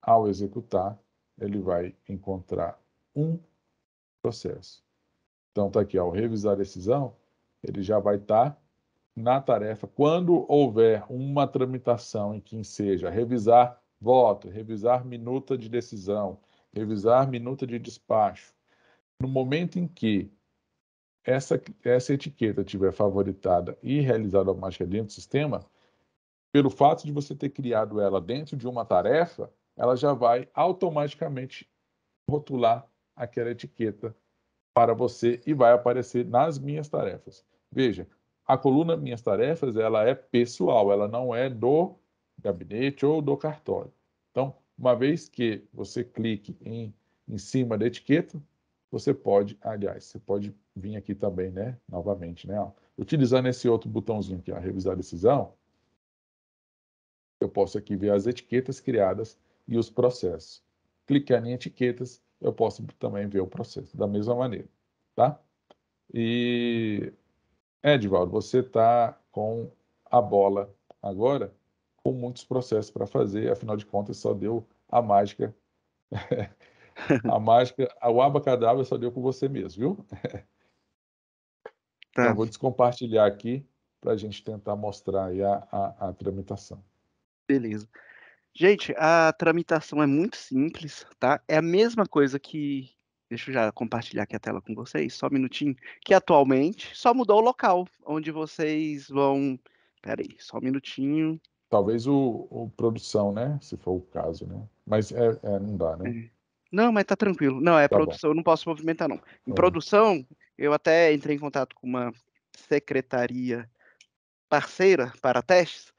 ao executar, ele vai encontrar um processo. Então, está aqui, ao revisar a decisão, ele já vai estar na tarefa. Quando houver uma tramitação em que seja revisar voto, revisar minuta de decisão, revisar minuta de despacho, no momento em que essa etiqueta tiver favoritada e realizada a mágica dentro do sistema, pelo fato de você ter criado ela dentro de uma tarefa, ela já vai automaticamente rotular aquela etiqueta para você e vai aparecer nas minhas tarefas. Veja, a coluna Minhas Tarefas, ela é pessoal, ela não é do gabinete ou do cartório. Então, uma vez que você clique em cima da etiqueta, você pode, aliás, você pode vir aqui também, né, novamente, né, ó, utilizando esse outro botãozinho aqui, ó, revisar a decisão, eu posso aqui ver as etiquetas criadas e os processos. Clicando em etiquetas, eu posso também ver o processo da mesma maneira, tá? E, Edivaldo, você está com a bola agora, com muitos processos para fazer, afinal de contas, só deu a mágica. A mágica, o abacadabra só deu com você mesmo, viu? Então, Tá, eu vou descompartilhar aqui para a gente tentar mostrar aí a tramitação. beleza. Gente, a tramitação é muito simples, tá? É a mesma coisa que. Deixa eu já compartilhar aqui a tela com vocês, só um minutinho. Que atualmente só mudou o local onde vocês vão. Pera aí, só um minutinho. Talvez o produção, né? Se for o caso, né? Mas não dá, né? É. Não, mas tá tranquilo. Não, é Tá bom. produção, eu não posso movimentar, não. Em É, produção, eu até entrei em contato com uma secretaria parceira para testes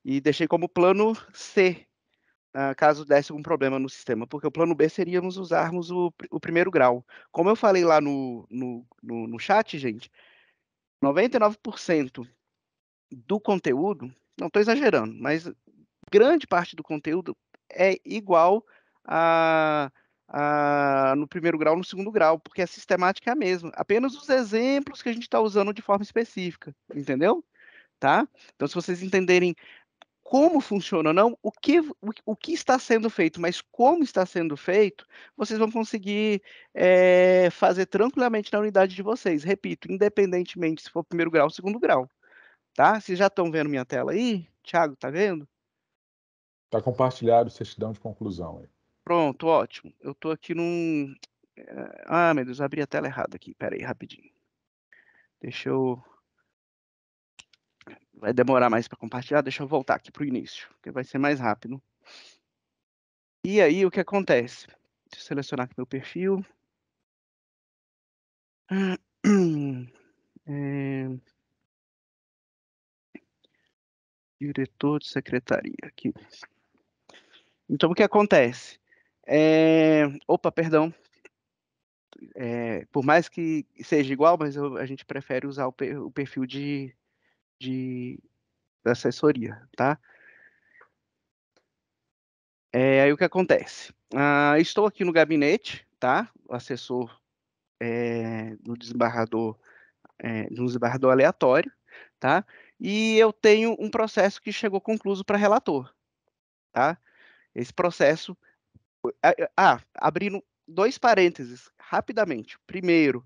e deixei como plano C, caso desse algum problema no sistema, porque o plano B seríamos usarmos o primeiro grau. Como eu falei lá no chat, gente, 99% do conteúdo, não estou exagerando, mas grande parte do conteúdo é igual a, no primeiro grau, no segundo grau, porque a sistemática é a mesma. Apenas os exemplos que a gente está usando de forma específica, entendeu? Tá? Então, se vocês entenderem como funciona, não o que está sendo feito, mas como está sendo feito, vocês vão conseguir fazer tranquilamente na unidade de vocês. Repito, independentemente se for primeiro grau ou segundo grau, tá? Vocês já estão vendo minha tela aí? Thiago, tá vendo? tá compartilhado, certidão de conclusão aí. Pronto, ótimo. Eu estou aqui num. Ah, meu Deus, abri a tela errada aqui. Pera aí, rapidinho. Deixa eu. Vai demorar mais para compartilhar. Deixa eu voltar aqui para o início, porque vai ser mais rápido. E aí, o que acontece? Deixa eu selecionar aqui meu perfil. É, diretor de secretaria aqui. Então, o que acontece? Opa, perdão. Por mais que seja igual, mas a gente prefere usar o perfil de assessoria, tá? Aí o que acontece? Estou aqui no gabinete, tá? O assessor do desembargador, de um desembargador aleatório, tá? E eu tenho um processo que chegou concluso para relator, tá? Esse processo, abrindo dois parênteses, rapidamente. Primeiro,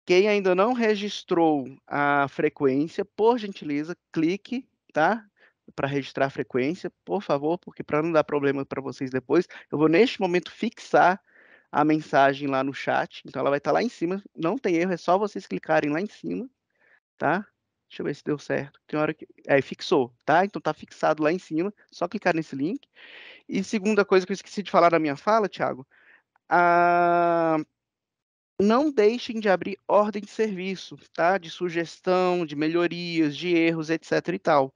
quem ainda não registrou a frequência, por gentileza, clique, tá? Para registrar a frequência, por favor, porque para não dar problema para vocês depois, eu vou neste momento fixar a mensagem lá no chat, então ela vai estar lá em cima, não tem erro, é só vocês clicarem lá em cima, tá? Deixa eu ver se deu certo. Tem hora que. Fixou, tá? Então tá fixado lá em cima, só clicar nesse link. E segunda coisa que eu esqueci de falar na minha fala, Thiago, a não deixem de abrir ordem de serviço, tá? De sugestão, de melhorias, de erros, etc. e tal.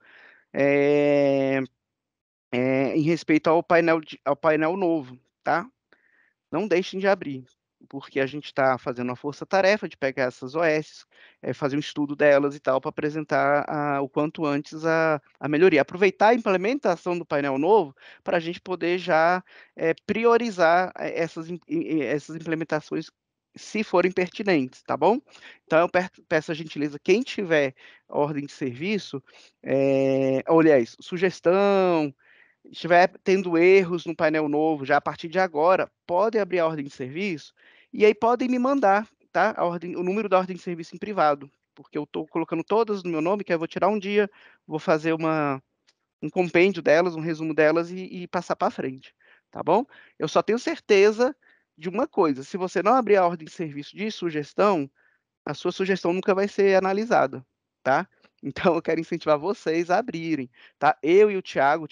É, em respeito ao painel novo, tá? Não deixem de abrir, porque a gente está fazendo uma força-tarefa de pegar essas OS, fazer um estudo delas e tal, para apresentar o quanto antes a melhoria. Aproveitar a implementação do painel novo para a gente poder já priorizar essas implementações se forem pertinentes, tá bom? Então, eu peço a gentileza, quem tiver ordem de serviço, aliás, sugestão, estiver tendo erros no painel novo, já a partir de agora, podem abrir a ordem de serviço e aí podem me mandar, tá? O número da ordem de serviço em privado, porque eu estou colocando todas no meu nome, que eu vou tirar um dia, vou fazer um compêndio delas, um resumo delas e passar para frente, tá bom? Eu só tenho certeza de uma coisa: se você não abrir a ordem de serviço de sugestão, a sua sugestão nunca vai ser analisada, tá? Então eu quero incentivar vocês a abrirem, tá? Eu e o Thiago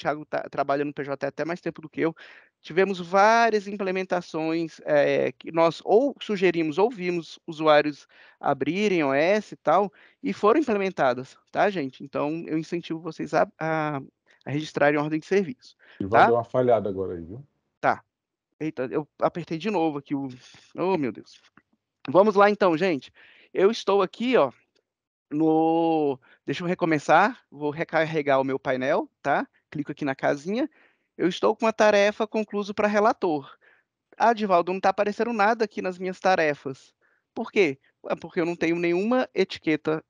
trabalha no PJ até mais tempo do que eu, tivemos várias implementações que nós ou sugerimos ou vimos usuários abrirem OS e tal, e foram implementadas, tá, gente? Então eu incentivo vocês a registrarem ordem de serviço, Ivan tá? deu uma falhada agora aí, viu? Tá. Eita, eu apertei de novo aqui o. Oh, meu Deus. Vamos lá então, gente. Eu estou aqui, ó, no. Deixa eu recomeçar. Vou recarregar o meu painel, tá? clico aqui na casinha, eu estou com a tarefa concluso para relator. Ah, Divaldo, não está aparecendo nada aqui nas minhas tarefas. Por quê? É porque eu não tenho nenhuma etiqueta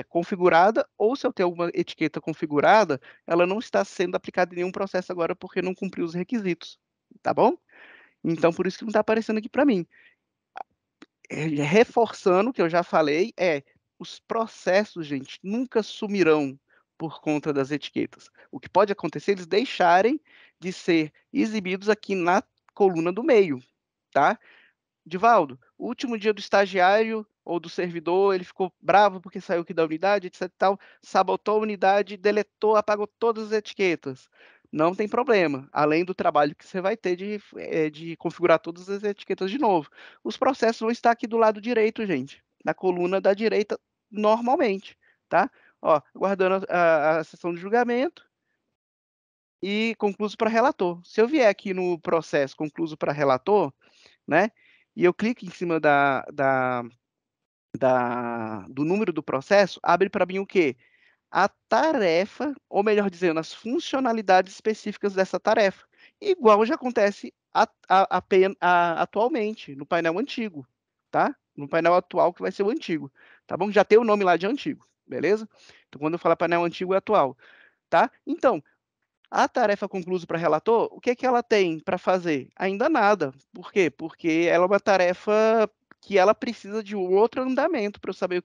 configurada, ou se eu tenho alguma etiqueta configurada, ela não está sendo aplicada em nenhum processo agora porque não cumpriu os requisitos, tá bom? Então, por isso que não está aparecendo aqui para mim. Reforçando o que eu já falei, os processos, gente, nunca sumirão por conta das etiquetas. O que pode acontecer é eles deixarem de ser exibidos aqui na coluna do meio, tá? Divaldo, o último dia do estagiário ou do servidor, ele ficou bravo porque saiu aqui da unidade, etc e tal, sabotou a unidade, deletou, apagou todas as etiquetas. Não tem problema, além do trabalho que você vai ter de configurar todas as etiquetas de novo. Os processos vão estar aqui do lado direito, gente, na coluna da direita, normalmente, tá? Ó, aguardando a sessão de julgamento e concluso para relator. Se eu vier aqui no processo concluso para relator, né? E eu clico em cima do número do processo, abre para mim o quê? A tarefa, ou melhor dizendo, as funcionalidades específicas dessa tarefa. Igual já acontece atualmente, no painel antigo, tá? No painel atual, que vai ser o antigo, tá bom? Já tem o nome lá de antigo, beleza? Então, quando eu falar painel antigo, é atual, tá? Então, a tarefa conclusa para relator, o que que ela tem para fazer? Ainda nada. Por quê? Porque ela é uma tarefa que ela precisa de um outro andamento para eu saber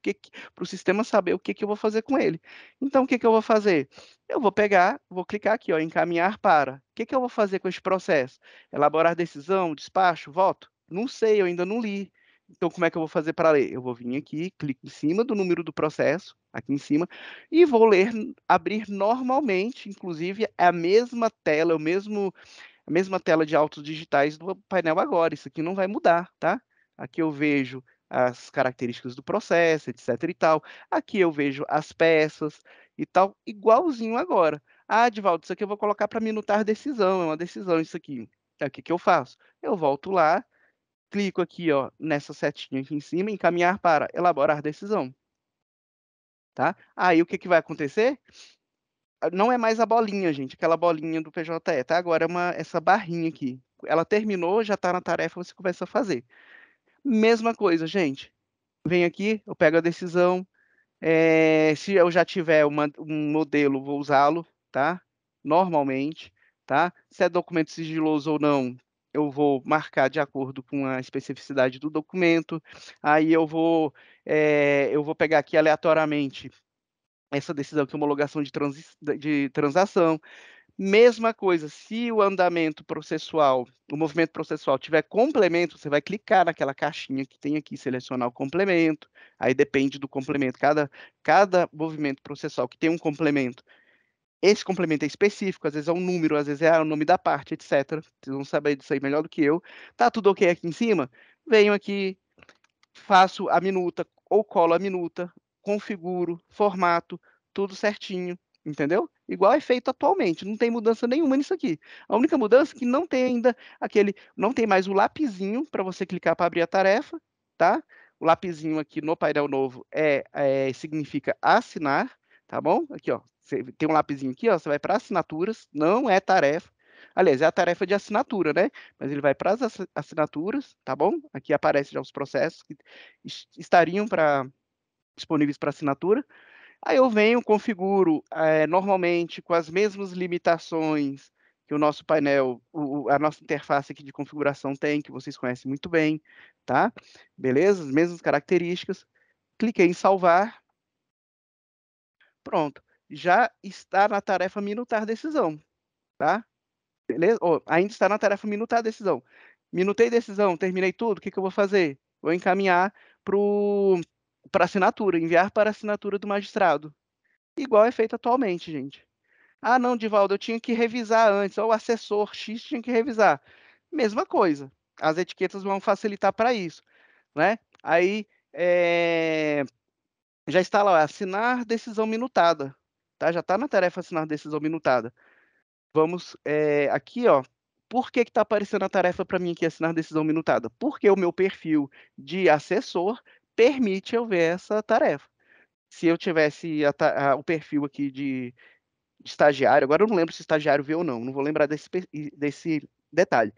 para o sistema saber o que que eu vou fazer com ele. Então, o que que eu vou fazer? Eu vou pegar, vou clicar aqui, ó, encaminhar para. O que que eu vou fazer com esse processo? Elaborar decisão, despacho, voto? Não sei, eu ainda não li. Então, como é que eu vou fazer para ler? Eu vou vir aqui, clico em cima do número do processo, aqui em cima, e vou ler, abrir normalmente, inclusive é a mesma tela, a mesma tela de autos digitais do painel agora. Isso aqui não vai mudar, tá? Aqui eu vejo as características do processo, etc e tal. Aqui eu vejo as peças e tal, igualzinho agora. Ah, Divaldo, isso aqui eu vou colocar para minutar decisão, é uma decisão isso aqui. O que que eu faço? Eu volto lá, clico aqui, ó, nessa setinha aqui em cima, encaminhar para elaborar decisão, tá? Aí o que que vai acontecer? Não é mais a bolinha, gente, aquela bolinha do PJE, tá? Agora é essa barrinha aqui. Ela terminou, já está na tarefa, você começa a fazer. Mesma coisa, gente. Vem aqui, eu pego a decisão. Se eu já tiver um modelo, vou usá-lo, tá? Normalmente, tá? Se é documento sigiloso ou não, eu vou marcar de acordo com a especificidade do documento. Aí eu vou pegar aqui aleatoriamente essa decisão que é homologação de transação. Mesma coisa, se o andamento processual, o movimento processual tiver complemento, você vai clicar naquela caixinha que tem aqui, selecionar o complemento, aí depende do complemento, cada movimento processual que tem um complemento, esse complemento é específico, às vezes é um número, às vezes é o nome da parte, etc. Vocês vão saber disso aí melhor do que eu. Tá tudo ok aqui em cima? Venho aqui, faço a minuta ou colo a minuta, configuro, formato, tudo certinho, entendeu? Igual é feito atualmente, não tem mudança nenhuma nisso aqui. A única mudança é que não tem ainda não tem mais o lapisinho para você clicar para abrir a tarefa, tá? O lapisinho aqui no painel novo significa assinar, tá bom? Aqui, ó, você tem um lapisinho aqui, ó, você vai para assinaturas, não é tarefa. Aliás, é a tarefa de assinatura, né? Mas ele vai para as assinaturas, tá bom? Aqui aparece já os processos que estariam disponíveis para assinatura. Aí eu venho, configuro normalmente com as mesmas limitações que o nosso painel, a nossa interface aqui de configuração tem, que vocês conhecem muito bem, tá? Beleza? As mesmas características. Cliquei em salvar. Pronto. Já está na tarefa minutar decisão, tá? Beleza? Ainda está na tarefa minutar a decisão. Minutei decisão, terminei tudo, o que que eu vou fazer? Vou encaminhar para assinatura, enviar para a assinatura do magistrado. Igual é feito atualmente, gente. Ah, não, Divaldo, eu tinha que revisar antes, ou o assessor X tinha que revisar. Mesma coisa. As etiquetas vão facilitar para isso, né? Aí, já está lá, assinar decisão minutada, tá? Já está na tarefa assinar decisão minutada. Vamos aqui, ó. Por que está aparecendo a tarefa para mim aqui, assinar decisão minutada? Porque o meu perfil de assessor permite eu ver essa tarefa. Se eu tivesse o perfil aqui de estagiário, agora eu não lembro se estagiário vê ou não vou lembrar desse detalhe.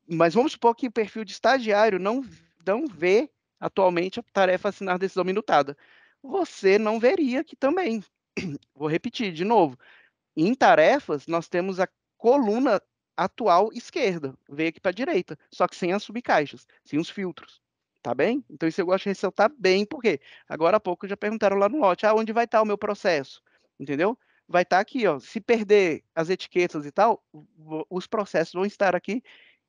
Mas vamos supor que o perfil de estagiário não vê atualmente a tarefa assinar decisão minutada. Você não veria aqui também. Vou repetir de novo. Em tarefas, nós temos a coluna atual esquerda, veio aqui para a direita, só que sem as subcaixas, sem os filtros. Tá bem? Então, isso eu gosto de ressaltar bem, porque agora há pouco já perguntaram lá no lote, onde vai estar o meu processo? Entendeu? Vai estar aqui, ó. Se perder as etiquetas e tal, os processos vão estar aqui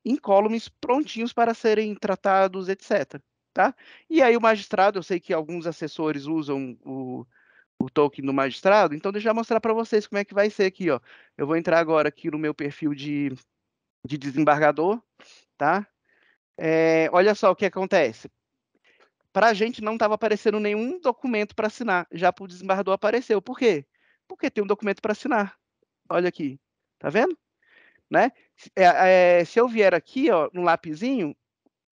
incólumes prontinhos para serem tratados, etc. Tá? E aí o magistrado, eu sei que alguns assessores usam o token do magistrado, então deixa eu mostrar para vocês como é que vai ser aqui, ó. Eu vou entrar agora aqui no meu perfil de desembargador, tá? Olha só o que acontece. Para a gente não estava aparecendo nenhum documento para assinar, já para o desembargador apareceu. Por quê? Porque tem um documento para assinar. Olha aqui, tá vendo? Né? Se eu vier aqui, ó, no lapisinho,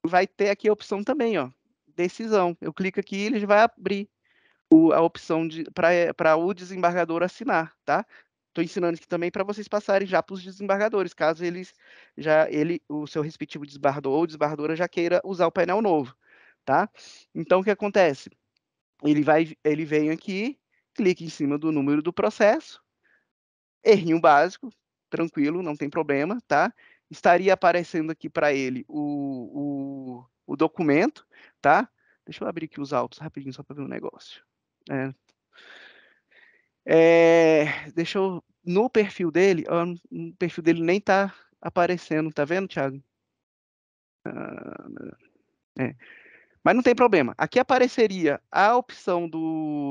vai ter aqui a opção também, ó, decisão. Eu clico aqui e ele vai abrir a opção para o desembargador assinar, tá? Estou ensinando aqui também para vocês passarem já para os desembargadores, caso o seu respectivo desembargador ou desembargadora já queira usar o painel novo, tá? Então, o que acontece? Ele vem aqui, clica em cima do número do processo, errinho básico, tranquilo, não tem problema, tá? Estaria aparecendo aqui para ele o documento, tá? Deixa eu abrir aqui os autos rapidinho só para ver um negócio. Deixa eu. No perfil dele, ó, o perfil dele nem tá aparecendo, tá vendo, Thiago? Mas não tem problema. Aqui apareceria a opção do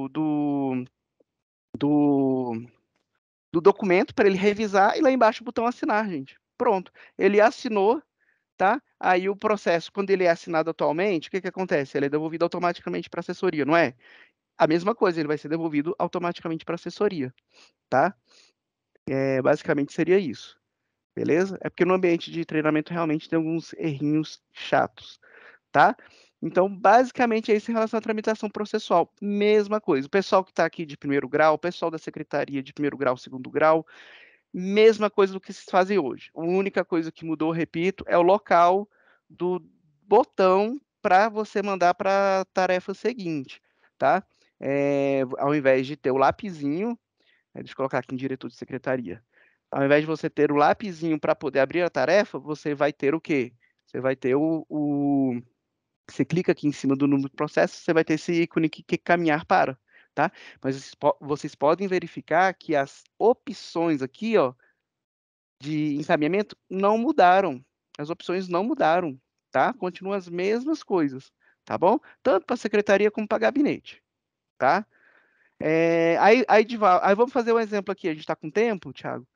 documento para ele revisar e lá embaixo o botão assinar, gente. Pronto. Ele assinou, tá? Aí o processo, quando ele é assinado atualmente, o que acontece? Ele é devolvido automaticamente para a assessoria, não é? A mesma coisa, ele vai ser devolvido automaticamente para a assessoria, tá? Basicamente seria isso. Beleza? É porque no ambiente de treinamento realmente tem alguns errinhos chatos, tá? Então, basicamente é isso em relação à tramitação processual. Mesma coisa. O pessoal que está aqui de primeiro grau, o pessoal da secretaria de primeiro grau, segundo grau, mesma coisa do que se fazem hoje. A única coisa que mudou, repito, é o local do botão para você mandar para a tarefa seguinte, tá? Ao invés de ter o lapisinho, deixa eu colocar aqui em diretor de secretaria. Ao invés de você ter o lapisinho para poder abrir a tarefa, você vai ter o quê? Você vai ter você clica aqui em cima do número do processo, você vai ter esse ícone que caminhar para, tá? Mas vocês podem verificar que as opções aqui, ó, de encaminhamento não mudaram. As opções não mudaram, tá? Continuam as mesmas coisas, tá bom? Tanto para a secretaria como para gabinete, tá? Aí vamos fazer um exemplo aqui. A gente está com tempo, Thiago? O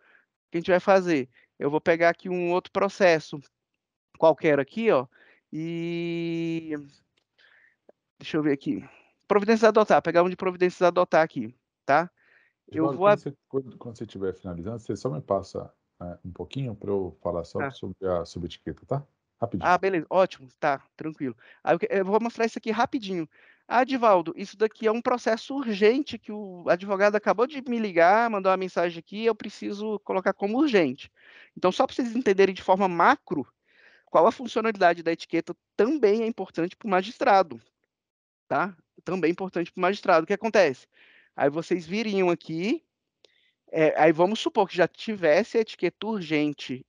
que a gente vai fazer? Eu vou pegar aqui um outro processo qualquer aqui, ó, e deixa eu ver aqui. Providências a adotar, pegar um de providências a adotar aqui, tá? Eu Edivaldo, vou quando você estiver finalizando, você só me passa um pouquinho para eu falar só tá. sobre a subetiqueta, tá? Rapidinho. Beleza, ótimo, tá, tranquilo. Aí eu vou mostrar isso aqui rapidinho. Divaldo, isso daqui é um processo urgente que o advogado acabou de me ligar, mandou uma mensagem aqui, eu preciso colocar como urgente. Então, só para vocês entenderem de forma macro, qual a funcionalidade da etiqueta também é importante para o magistrado, tá? Também é importante para o magistrado. O que acontece? Aí vocês viriam aqui, aí vamos supor que já tivesse a etiqueta urgente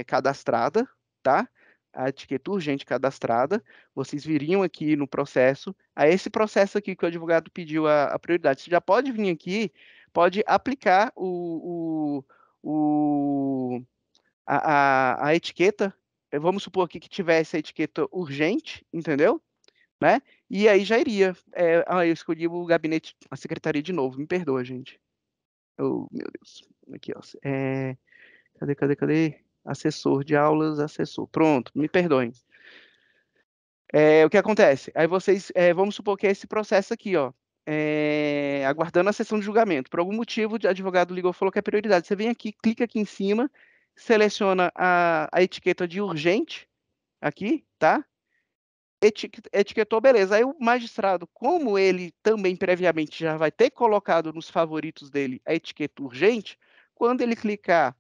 cadastrada, tá? A etiqueta urgente cadastrada, vocês viriam aqui no processo, a esse processo aqui que o advogado pediu a prioridade, você já pode vir aqui, pode aplicar a etiqueta, vamos supor aqui que tivesse a etiqueta urgente, entendeu? Né? E aí já iria. Eu escolhi o gabinete, a secretaria de novo, me perdoa, gente. Oh, meu Deus. Aqui, ó. Cadê? Assessor de aulas, assessor. Pronto, me perdoem. O que acontece? Aí vocês, vamos supor que é esse processo aqui, ó. Aguardando a sessão de julgamento. Por algum motivo, o advogado ligou e falou que é prioridade. Você vem aqui, clica aqui em cima, seleciona a etiqueta de urgente, aqui, tá? etiquetou, beleza. Aí o magistrado, como ele também previamente já vai ter colocado nos favoritos dele a etiqueta urgente, quando ele clicar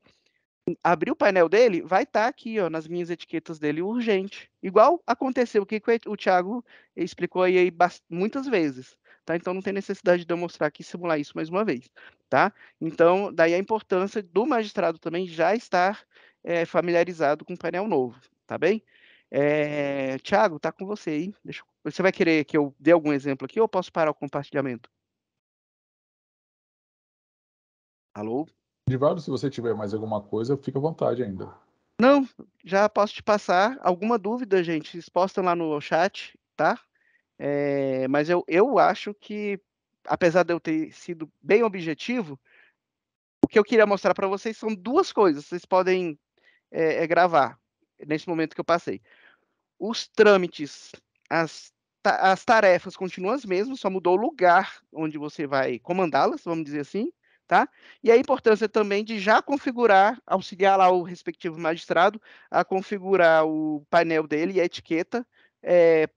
abrir o painel dele, vai estar aqui, ó, nas minhas etiquetas dele, urgente. Igual aconteceu, o Thiago explicou aí muitas vezes, tá? Então não tem necessidade de eu mostrar aqui e simular isso mais uma vez, tá? Então, daí a importância do magistrado também já estar familiarizado com o painel novo, tá bem? Thiago, tá com você aí. Você vai querer que eu dê algum exemplo aqui ou eu posso parar o compartilhamento? Alô? Divaldo, se você tiver mais alguma coisa, fica à vontade ainda. Não, já posso te passar. Alguma dúvida, gente, exposta lá no chat, tá? Mas eu acho que, apesar de eu ter sido bem objetivo, o que eu queria mostrar para vocês são duas coisas. Vocês podem gravar nesse momento que eu passei. Os trâmites, as tarefas continuam as mesmas, só mudou o lugar onde você vai comandá-las, vamos dizer assim, tá? E a importância também de já configurar, auxiliar lá o respectivo magistrado a configurar o painel dele e a etiqueta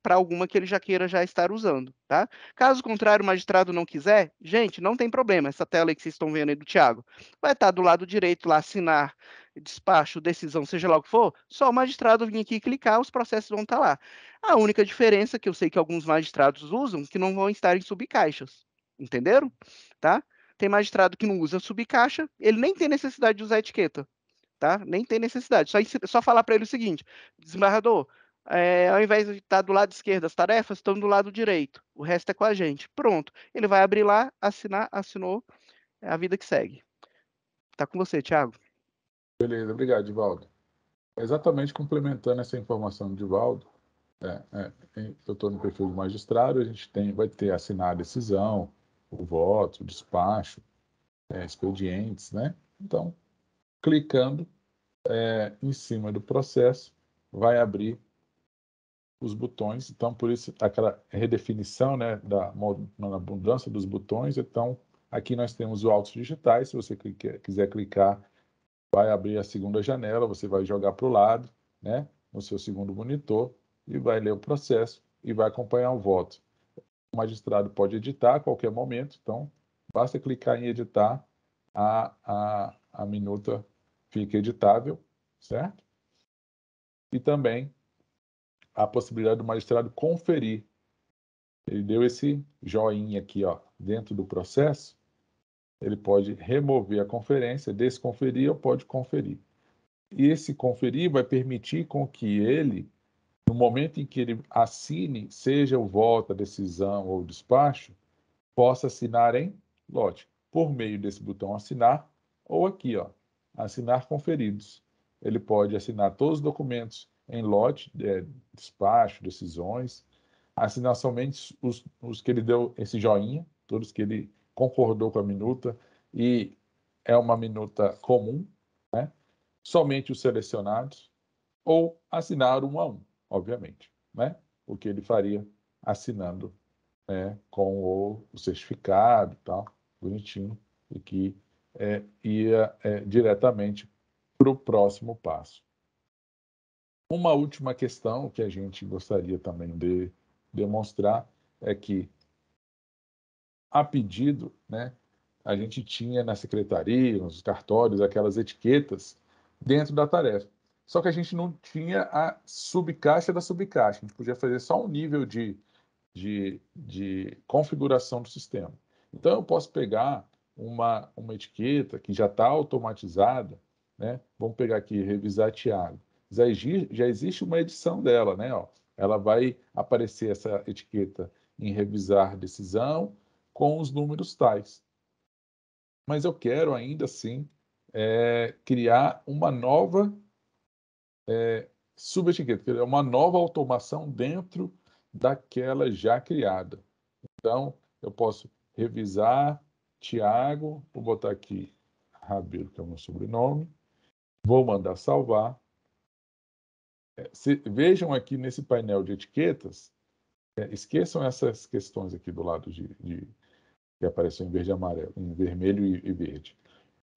para alguma que ele já queira já estar usando, tá? Caso contrário, o magistrado não quiser, gente, não tem problema. Essa tela aí que vocês estão vendo aí do Thiago vai estar do lado direito lá, assinar, despacho, decisão, seja lá o que for, só o magistrado vir aqui e clicar, os processos vão estar lá. A única diferença que eu sei que alguns magistrados usam, que não vão estar em subcaixas. Entenderam? Tá? Tem magistrado que não usa subcaixa, ele nem tem necessidade de usar etiqueta, tá? Nem tem necessidade. Só falar para ele o seguinte: desembargador, ao invés de estar do lado esquerdo as tarefas, estão do lado direito. O resto é com a gente. Pronto. Ele vai abrir lá, assinar, assinou, é a vida que segue. Tá com você, Thiago. Beleza, obrigado, Divaldo. Exatamente complementando essa informação do Divaldo, eu estou no perfil do magistrado, a gente vai ter assinar a decisão, o voto, o despacho, expedientes, né? Então, clicando em cima do processo, vai abrir os botões. Então, por isso, aquela redefinição, né, na abundância dos botões. Então, aqui nós temos os autos digitais. Se você quiser clicar, vai abrir a segunda janela, você vai jogar para o lado, né, no seu segundo monitor, e vai ler o processo e vai acompanhar o voto. O magistrado pode editar a qualquer momento, então basta clicar em editar, a minuta fica editável, certo? E também a possibilidade do magistrado conferir. Ele deu esse joinha aqui, ó, dentro do processo, ele pode remover a conferência, desconferir ou pode conferir. E esse conferir vai permitir com que ele, no momento em que ele assine, seja o voto, a decisão ou o despacho, possa assinar em lote, por meio desse botão assinar, ou aqui, ó, assinar conferidos. Ele pode assinar todos os documentos em lote, despacho, decisões, assinar somente os que ele deu esse joinha, todos que ele concordou com a minuta, e é uma minuta comum, né? Somente os selecionados, ou assinar um a um, obviamente, né? O que ele faria assinando, né, com o certificado e tal, bonitinho, e que ia diretamente para o próximo passo. Uma última questão que a gente gostaria também de demonstrar é que, a pedido, né, a gente tinha na secretaria, nos cartórios, aquelas etiquetas dentro da tarefa. Só que a gente não tinha a subcaixa da subcaixa. A gente podia fazer só um nível de configuração do sistema. Então, eu posso pegar uma etiqueta que já está automatizada, né? Vamos pegar aqui, revisar Tiago. Já existe uma edição dela, né? Ó, ela vai aparecer essa etiqueta em revisar decisão com os números tais. Mas eu quero ainda assim criar uma nova subetiqueta, uma nova automação dentro daquela já criada. Então, eu posso revisar Tiago, vou botar aqui Rabelo, que é o meu sobrenome, vou mandar salvar. Vejam aqui nesse painel de etiquetas, esqueçam essas questões aqui do lado que apareceu em verde e amarelo, em vermelho e verde.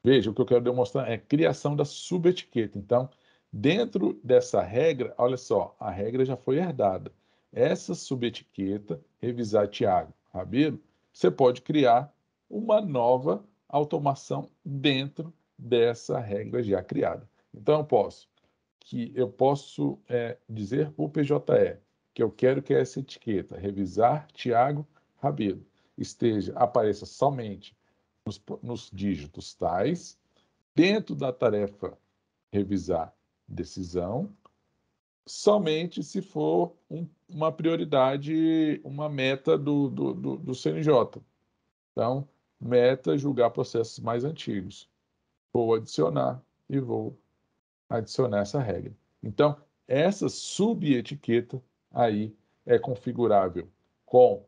Veja, o que eu quero demonstrar é a criação da subetiqueta. Então, dentro dessa regra, olha só, a regra já foi herdada. essa subetiqueta, revisar Tiago Rabelo, você pode criar uma nova automação dentro dessa regra já criada. Então, eu posso dizer para o PJE que eu quero que essa etiqueta, revisar Tiago Rabelo, apareça somente nos dígitos tais, dentro da tarefa revisar decisão, somente se for uma prioridade, uma meta do CNJ. Então, meta julgar processos mais antigos. Vou adicionar e vou adicionar essa regra. Então, essa subetiqueta aí é configurável com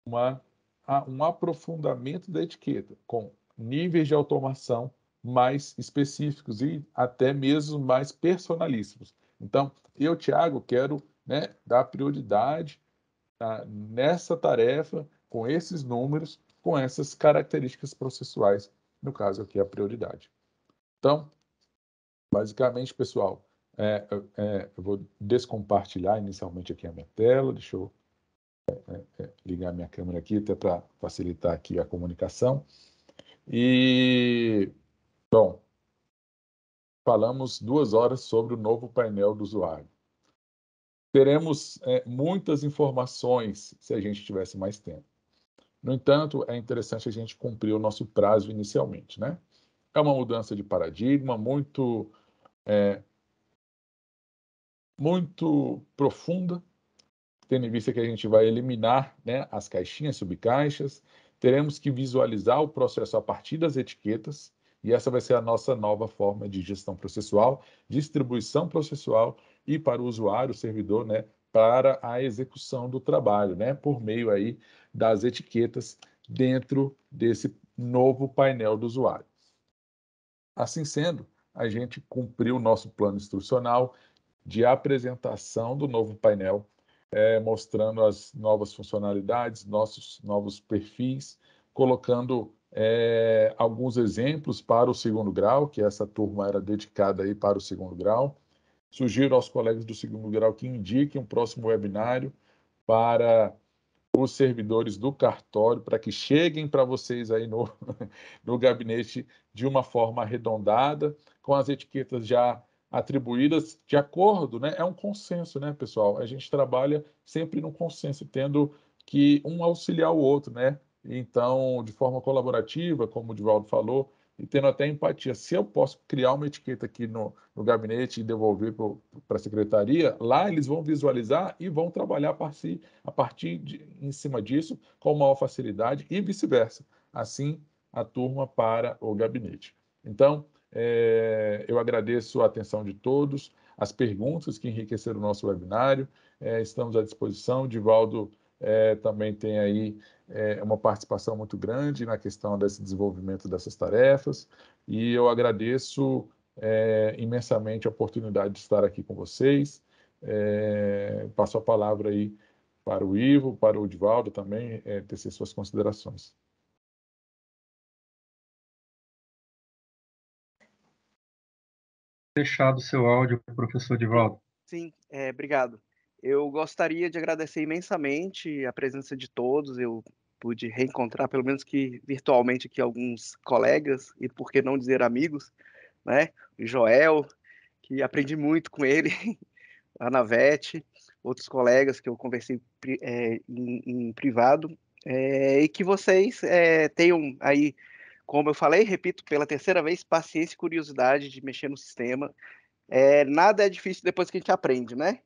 um aprofundamento da etiqueta, com níveis de automação mais específicos e até mesmo mais personalíssimos. Então, eu, Thiago, quero, né, dar prioridade nessa tarefa, com esses números, com essas características processuais, no caso aqui a prioridade. Então, basicamente, pessoal, eu vou descompartilhar inicialmente aqui a minha tela, deixa eu ligar minha câmera aqui até para facilitar aqui a comunicação. E, bom, falamos 2 horas sobre o novo painel do usuário. Teremos muitas informações se a gente tivesse mais tempo. No entanto, é interessante a gente cumprir o nosso prazo inicialmente, né? É uma mudança de paradigma muito profunda, tendo em vista que a gente vai eliminar, né, as caixinhas, subcaixas, teremos que visualizar o processo a partir das etiquetas, e essa vai ser a nossa nova forma de gestão processual, distribuição processual e para o usuário, o servidor, né, para a execução do trabalho, né, por meio aí das etiquetas dentro desse novo painel do usuário. Assim sendo, a gente cumpriu o nosso plano instrucional de apresentação do novo painel, mostrando as novas funcionalidades, nossos novos perfis, colocando alguns exemplos para o 2º grau, que essa turma era dedicada aí para o 2º grau. Sugiro aos colegas do 2º grau que indiquem um próximo webinário para os servidores do cartório, para que cheguem para vocês aí no gabinete de uma forma arredondada, com as etiquetas já atribuídas de acordo, né? É um consenso, né, pessoal? A gente trabalha sempre no consenso, tendo que um auxiliar o outro, né? Então, de forma colaborativa, como o Divaldo falou, e tendo até empatia. Se eu posso criar uma etiqueta aqui no gabinete e devolver para a secretaria, lá eles vão visualizar e vão trabalhar em cima disso com maior facilidade e vice-versa. Assim, a turma para o gabinete. Então, eu agradeço a atenção de todos, as perguntas que enriqueceram o nosso webinário, estamos à disposição. Divaldo também tem aí uma participação muito grande na questão desse desenvolvimento dessas tarefas, e eu agradeço imensamente a oportunidade de estar aqui com vocês. Passo a palavra aí para o Ivo, para o Divaldo também, tecer suas considerações. Fechado o seu áudio, professor Divaldo. Sim, obrigado. Eu gostaria de agradecer imensamente a presença de todos. Eu pude reencontrar, pelo menos que virtualmente, aqui alguns colegas, e por que não dizer amigos, né? O Joel, que aprendi muito com ele, a Navete, outros colegas que eu conversei em privado, e que vocês tenham aí, como eu falei, repito pela 3ª vez, paciência e curiosidade de mexer no sistema. Nada é difícil depois que a gente aprende, né?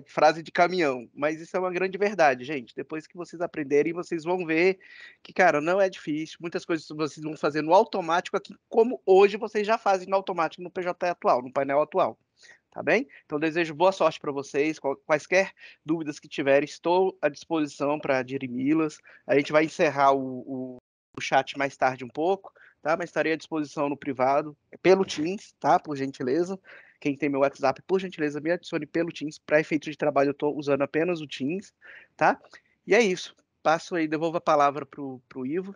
Frase de caminhão, mas isso é uma grande verdade, gente. Depois que vocês aprenderem, vocês vão ver que, cara, não é difícil. Muitas coisas vocês vão fazer no automático aqui, como hoje vocês já fazem no automático no PJ atual, no painel atual. Tá bem? Então, desejo boa sorte para vocês. Quaisquer dúvidas que tiverem, estou à disposição para dirimi-las. A gente vai encerrar o chat mais tarde um pouco, tá? Mas estarei à disposição no privado, pelo Teams, tá? Por gentileza. Quem tem meu WhatsApp, por gentileza, me adicione pelo Teams. Para efeito de trabalho, eu estou usando apenas o Teams, tá? E é isso. Passo aí, devolvo a palavra para o Ivo,